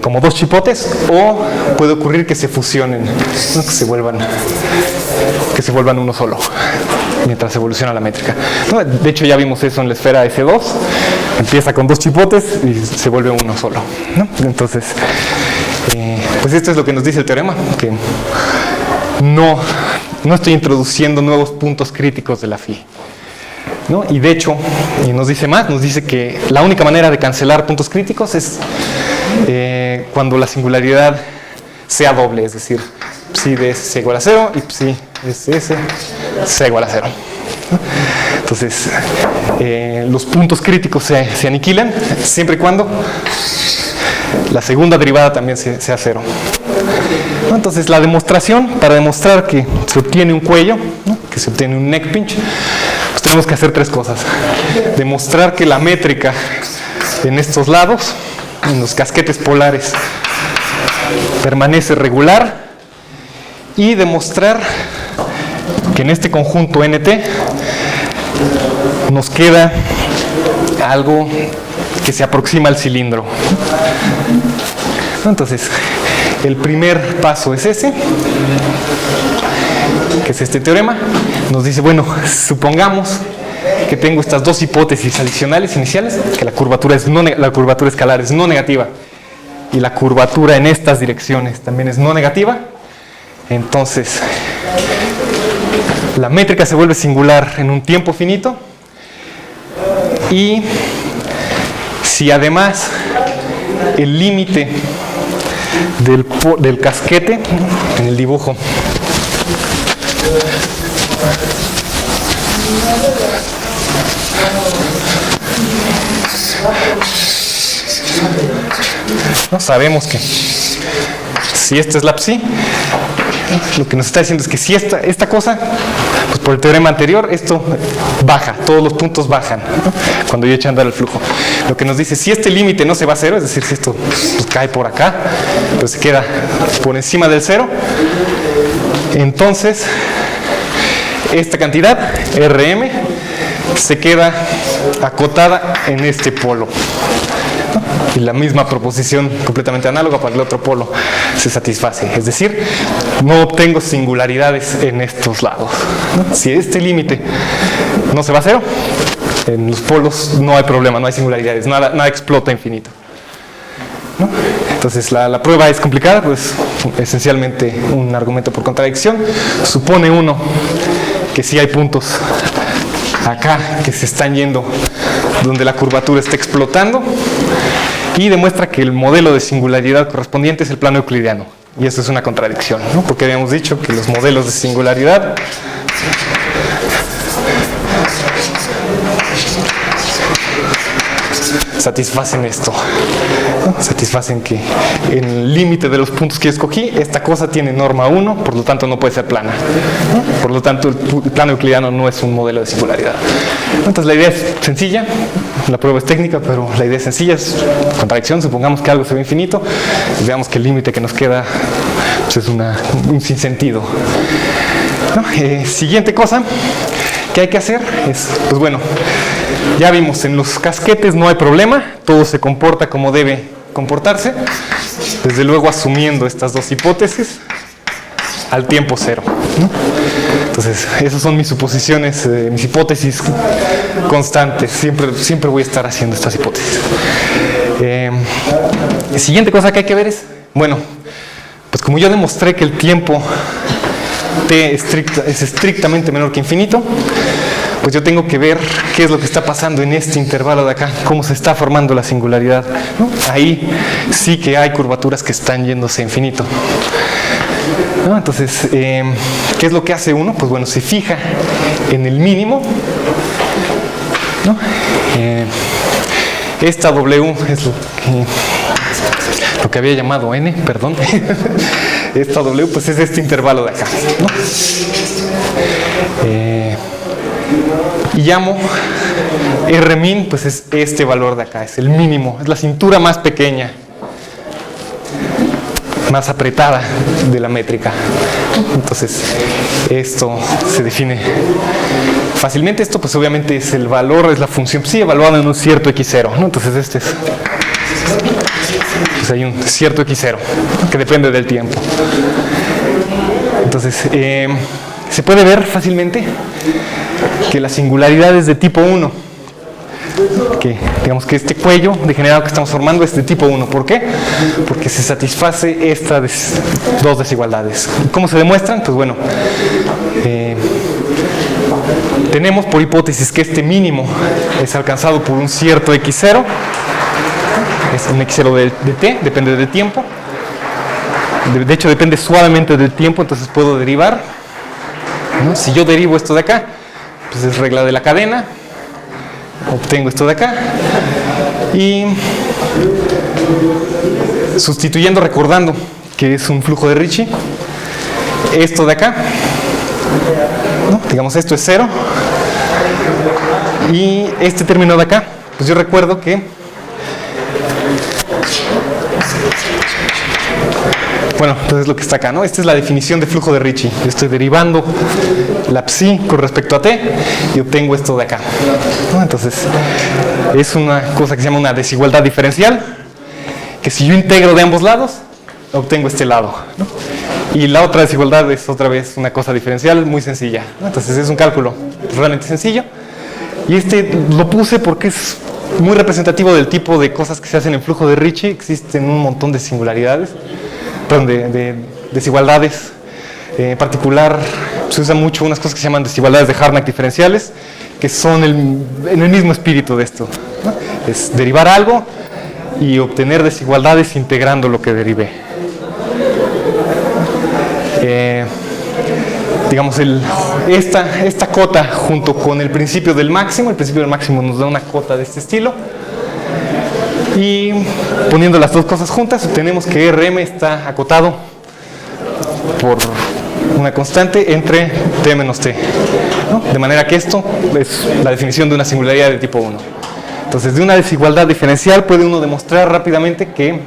como 2 chipotes, o puede ocurrir que se fusionen, ¿no? que se vuelvan uno solo mientras evoluciona la métrica, ¿no? De hecho ya vimos eso en la esfera S2, empieza con 2 chipotes y se vuelve uno solo, ¿no? Entonces pues esto es lo que nos dice el teorema, que no estoy introduciendo nuevos puntos críticos de la phi, ¿no? Y de hecho, y nos dice más, nos dice que la única manera de cancelar puntos críticos es cuando la singularidad sea doble, es decir, psi de s sea igual a 0 y psi de s sea igual a 0. Entonces, los puntos críticos se aniquilan siempre y cuando la segunda derivada también sea 0. Entonces, la demostración, para demostrar que se obtiene un cuello, ¿no? Que se obtiene un neck pinch, pues tenemos que hacer 3 cosas. Demostrar que la métrica en estos lados, en los casquetes polares, permanece regular, y demostrar que en este conjunto NT nos queda algo que se aproxima al cilindro. Entonces, el primer paso es ese, que es este teorema. Nos dice, bueno, supongamos que tengo estas 2 hipótesis adicionales iniciales, que la curvatura escalar es no negativa y la curvatura en estas direcciones también es no negativa. Entonces, la métrica se vuelve singular en un tiempo finito, y si además el límite del casquete, en el dibujo, ¿no? Sabemos que si esta es la psi, lo que nos está diciendo es que si esta cosa, pues por el teorema anterior, esto baja, todos los puntos bajan, ¿no? Cuando yo echo a andar el flujo. Lo que nos dice, si este límite no se va a 0, es decir, si esto pues, cae por acá, pues se queda por encima del 0, entonces esta cantidad, Rm, se queda acotada en este polo, ¿no? Y la misma proposición completamente análoga para el otro polo se satisface, es decir, no obtengo singularidades en estos lados, ¿no? Si este límite no se va a 0, en los polos no hay problema, no hay singularidades, nada explota infinito, ¿no? Entonces la prueba es complicada, pues esencialmente un argumento por contradicción. Supone uno que sí hay puntos acá que se están yendo donde la curvatura está explotando, y demuestra que el modelo de singularidad correspondiente es el plano euclidiano, y eso es una contradicción, ¿no? Porque habíamos dicho que los modelos de singularidad satisfacen esto, ¿no? Satisfacen que en el límite de los puntos que yo escogí, esta cosa tiene norma 1, por lo tanto no puede ser plana, ¿no? Por lo tanto el plano euclidiano no es un modelo de singularidad. Entonces la idea es sencilla, la prueba es técnica, pero la idea es sencilla, es contradicción. Supongamos que algo se ve infinito y veamos que el límite que nos queda pues, es un sinsentido, ¿no? Siguiente cosa que hay que hacer es, pues bueno, ya vimos, en los casquetes no hay problema, todo se comporta como debe comportarse, desde luego asumiendo estas dos hipótesis al tiempo cero, ¿no? Entonces, esas son mis suposiciones, mis hipótesis constantes, siempre voy a estar haciendo estas hipótesis. La siguiente cosa que hay que ver es, bueno, pues como yo demostré que el tiempo t es estrictamente menor que infinito, pues yo tengo que ver qué es lo que está pasando en este intervalo de acá, cómo se está formando la singularidad, ¿no? Ahí sí que hay curvaturas que están yéndose a infinito, ¿no? Entonces, ¿qué es lo que hace uno? Pues bueno, se fija en el mínimo, ¿no? Esta W es lo que había llamado N, perdón. Esta W pues es este intervalo de acá, ¿no? Y llamo Rmin, pues es este valor de acá, es el mínimo, es la cintura más pequeña, más apretada de la métrica. Entonces, esto se define fácilmente. Esto pues obviamente es el valor, es la función sí evaluada en un cierto x0, ¿no? Entonces este es, pues hay un cierto x0, ¿no? Que depende del tiempo. Entonces, se puede ver fácilmente que la singularidad es de tipo 1. Que digamos que este cuello degenerado que estamos formando es de tipo 1. ¿Por qué? Porque se satisface estas dos desigualdades. ¿Cómo se demuestran? Pues bueno, tenemos por hipótesis que este mínimo es alcanzado por un cierto x0, es un x0 de t, depende del tiempo. De hecho depende suavemente del tiempo, entonces puedo derivar, ¿no? Si yo derivo esto de acá, pues es regla de la cadena, obtengo esto de acá y sustituyendo, recordando que es un flujo de Ricci, esto de acá, ¿no? Digamos esto es 0 y este término de acá, pues yo recuerdo que bueno, entonces lo que está acá, ¿no? Esta es la definición de flujo de Ricci. Yo estoy derivando la psi con respecto a t y obtengo esto de acá, ¿no? Entonces, es una cosa que se llama una desigualdad diferencial, que si yo integro de ambos lados, obtengo este lado, ¿no? Y la otra desigualdad es otra vez una cosa diferencial muy sencilla, ¿no? Entonces, es un cálculo realmente sencillo. Y este lo puse porque es muy representativo del tipo de cosas que se hacen en flujo de Ricci. Existen un montón de singularidades, de desigualdades. En particular se usan mucho unas cosas que se llaman desigualdades de Harnack diferenciales, que son en el mismo espíritu de esto, ¿no? Es derivar algo y obtener desigualdades integrando lo que derivé. Digamos, esta cota junto con el principio del máximo nos da una cota de este estilo. Y poniendo las dos cosas juntas, obtenemos que Rm está acotado por una constante entre t menos t, ¿no? De manera que esto es la definición de una singularidad de tipo 1. Entonces, de una desigualdad diferencial puede uno demostrar rápidamente que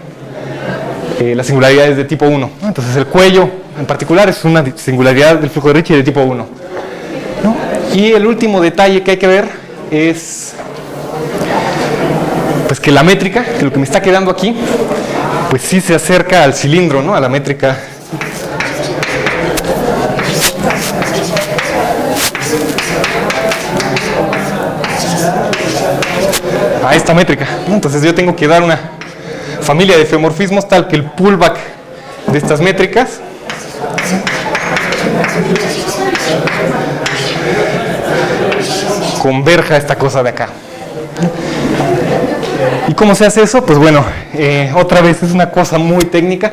la singularidad es de tipo 1, ¿no? Entonces, el cuello en particular es una singularidad del flujo de Ricci de tipo 1, ¿no? Y el último detalle que hay que ver es pues que la métrica, que lo que me está quedando aquí, pues sí se acerca al cilindro, ¿no? A la métrica. A esta métrica, ¿no? Entonces yo tengo que dar una familia de feomorfismos tal que el pullback de estas métricas converja a esta cosa de acá. ¿Y cómo se hace eso? Pues bueno, otra vez es una cosa muy técnica,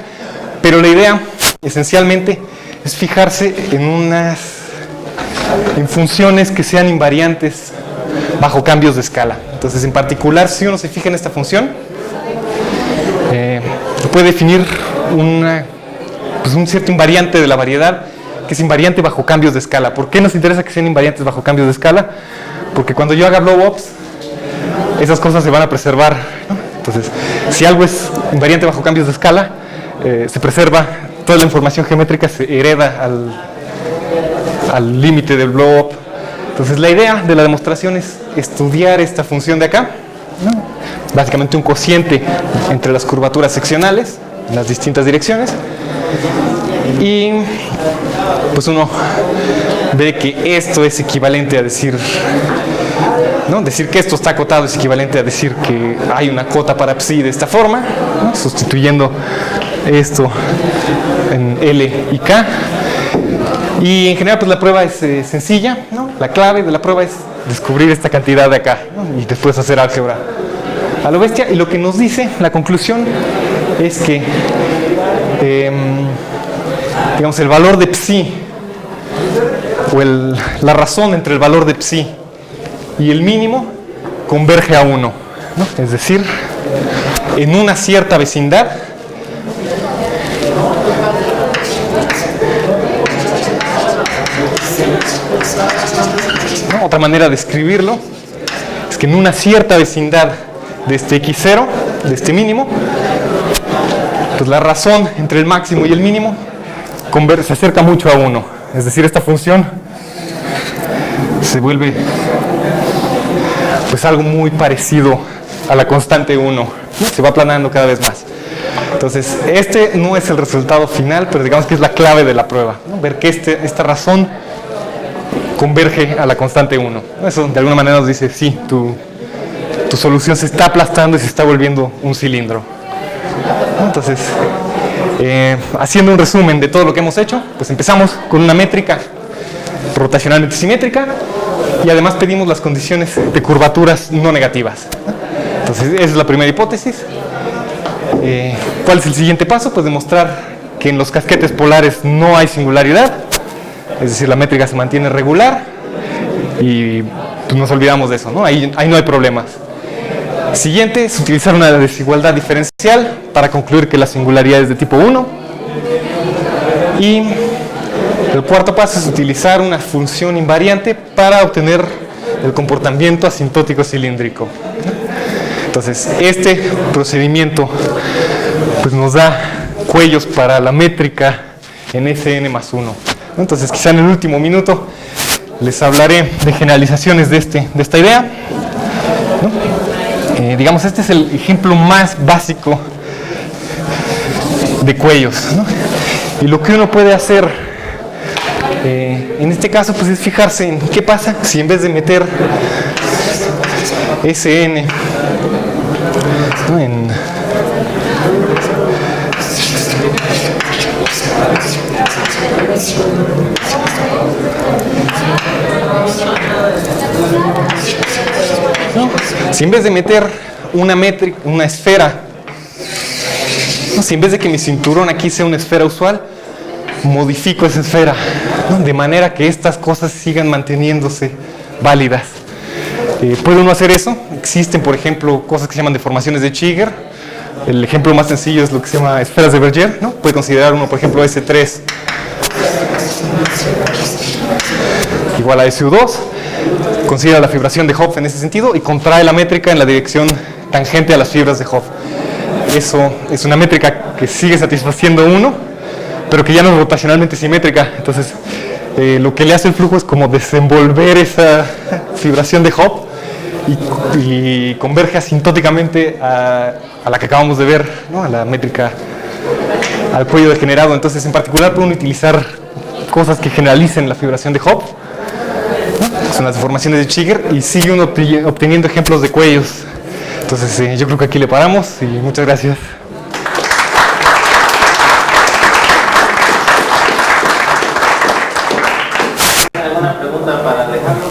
pero la idea esencialmente es fijarse en funciones que sean invariantes bajo cambios de escala. Entonces, en particular, si uno se fija en esta función, puede definir un cierto invariante de la variedad, que es invariante bajo cambios de escala. ¿Por qué nos interesa que sean invariantes bajo cambios de escala? Porque cuando yo haga blow-ups, esas cosas se van a preservar, ¿no? Entonces, si algo es invariante bajo cambios de escala, se preserva, toda la información geométrica se hereda al límite del blow-up. Entonces, la idea de la demostración es estudiar esta función de acá, ¿no? Básicamente un cociente entre las curvaturas seccionales en las distintas direcciones, y pues uno ve que esto es equivalente a decir, ¿no? Decir que esto está acotado es equivalente a decir que hay una cota para psi de esta forma, ¿no? Sustituyendo esto en L y K. Y en general pues la prueba es sencilla, ¿no? La clave de la prueba es descubrir esta cantidad de acá, ¿no? Y después hacer álgebra a lo bestia. Y lo que nos dice la conclusión es que digamos, el valor de psi, o la razón entre el valor de psi y el mínimo, converge a 1, ¿no? Es decir, en una cierta vecindad, ¿no? Otra manera de escribirlo es que en una cierta vecindad de este x0, de este mínimo, pues la razón entre el máximo y el mínimo se acerca mucho a 1. Es decir, esta función se vuelve pues algo muy parecido a la constante 1, ¿no? Se va aplanando cada vez más. Entonces, este no es el resultado final, pero digamos que es la clave de la prueba, ¿no? Ver que esta razón converge a la constante 1. Eso de alguna manera nos dice, sí, tu solución se está aplastando y se está volviendo un cilindro. Entonces, haciendo un resumen de todo lo que hemos hecho, pues empezamos con una métrica rotacionalmente simétrica y además pedimos las condiciones de curvaturas no negativas. Entonces, esa es la primera hipótesis. ¿Cuál es el siguiente paso? Pues demostrar que en los casquetes polares no hay singularidad, es decir, la métrica se mantiene regular y pues nos olvidamos de eso, ¿no? Ahí no hay problemas. Siguiente es utilizar una desigualdad diferencial para concluir que la singularidad es de tipo 1. Y el cuarto paso es utilizar una función invariante para obtener el comportamiento asintótico cilíndrico. Entonces, este procedimiento pues, nos da cuellos para la métrica en Sn+1. Entonces, quizá en el último minuto les hablaré de generalizaciones de esta idea, ¿no? Digamos, este es el ejemplo más básico de cuellos, ¿no? Y lo que uno puede hacer en este caso pues es fijarse en qué pasa si en vez de meter Sn, ¿no? ¿no? Si en vez de meter una esfera, ¿no? Si en vez de que mi cinturón aquí sea una esfera usual, modifico esa esfera, ¿no? De manera que estas cosas sigan manteniéndose válidas. ¿Puede uno hacer eso? Existen, por ejemplo, cosas que se llaman deformaciones de Chigger. El ejemplo más sencillo es lo que se llama esferas de Berger, ¿no? Puede considerar uno, por ejemplo, S3 igual a SU2, considera la fibración de Hopf en ese sentido y contrae la métrica en la dirección tangente a las fibras de Hopf. Eso es una métrica que sigue satisfaciendo 1, pero que ya no es rotacionalmente simétrica. Entonces, lo que le hace el flujo es como desenvolver esa fibración de Hopf y converge asintóticamente a la que acabamos de ver, ¿no? A la métrica, al cuello degenerado. Entonces, en particular, pueden utilizar cosas que generalicen la fibración de Hopf, ¿no? Son las deformaciones de Chigger, y sigue uno obteniendo ejemplos de cuellos. Entonces, yo creo que aquí le paramos y muchas gracias. ¿Alguna pregunta para Alejandro?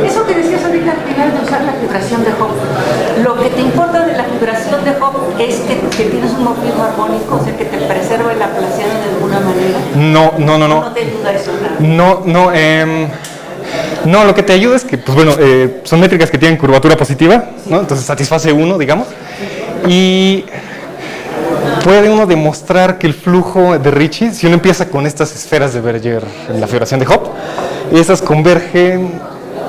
Eso que decías ahorita al final de usar la fibración de Hopf, lo que te importa de la fibración de Hopf es es que tienes un morfismo armónico, o sea, que te preserva el laplaciano de alguna manera. No. No te ayuda eso, No, lo que te ayuda es que, pues bueno, son métricas que tienen curvatura positiva, ¿no? Entonces satisface uno, digamos, y puede uno demostrar que el flujo de Ricci, si uno empieza con estas esferas de Berger, la figuración de Hopf, esas convergen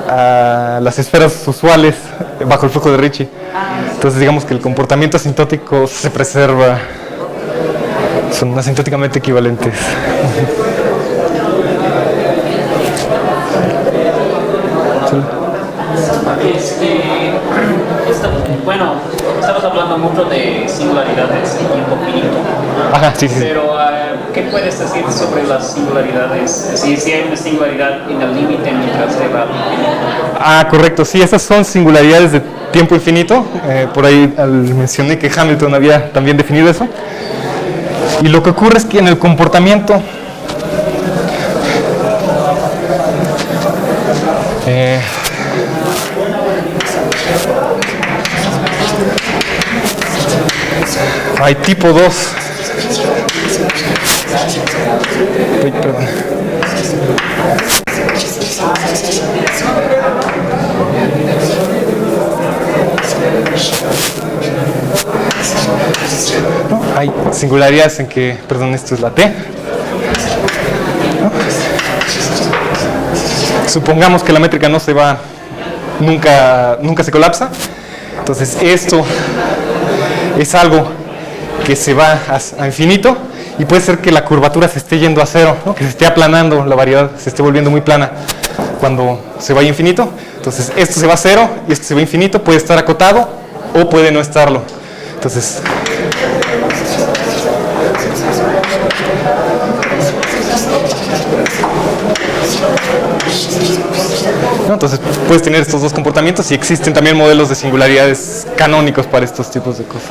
a las esferas usuales bajo el flujo de Ricci. Entonces digamos que el comportamiento asintótico se preserva, son asintóticamente equivalentes. Bueno, estamos hablando mucho de singularidades en tiempo finito. Ajá, sí. Pero, ¿qué puedes decir sobre las singularidades? Si hay una singularidad en el límite mientras se va al infinito. Correcto, sí, esas son singularidades de tiempo infinito. Por ahí mencioné que Hamilton había también definido eso. Y lo que ocurre es que en el comportamiento hay tipo 2. Uy, perdón. ¿No? Hay singularidades en que, perdón, esto es la T. ¿No? Supongamos que la métrica no se va, nunca se colapsa. Entonces esto es algo que se va a infinito y puede ser que la curvatura se esté yendo a cero, ¿no? Que se esté aplanando, la variedad se esté volviendo muy plana cuando se vaya a infinito. Entonces esto se va a cero y esto se va a infinito, puede estar acotado o puede no estarlo. Entonces ¿no? Entonces puedes tener estos dos comportamientos y existen también modelos de singularidades canónicos para estos tipos de cosas.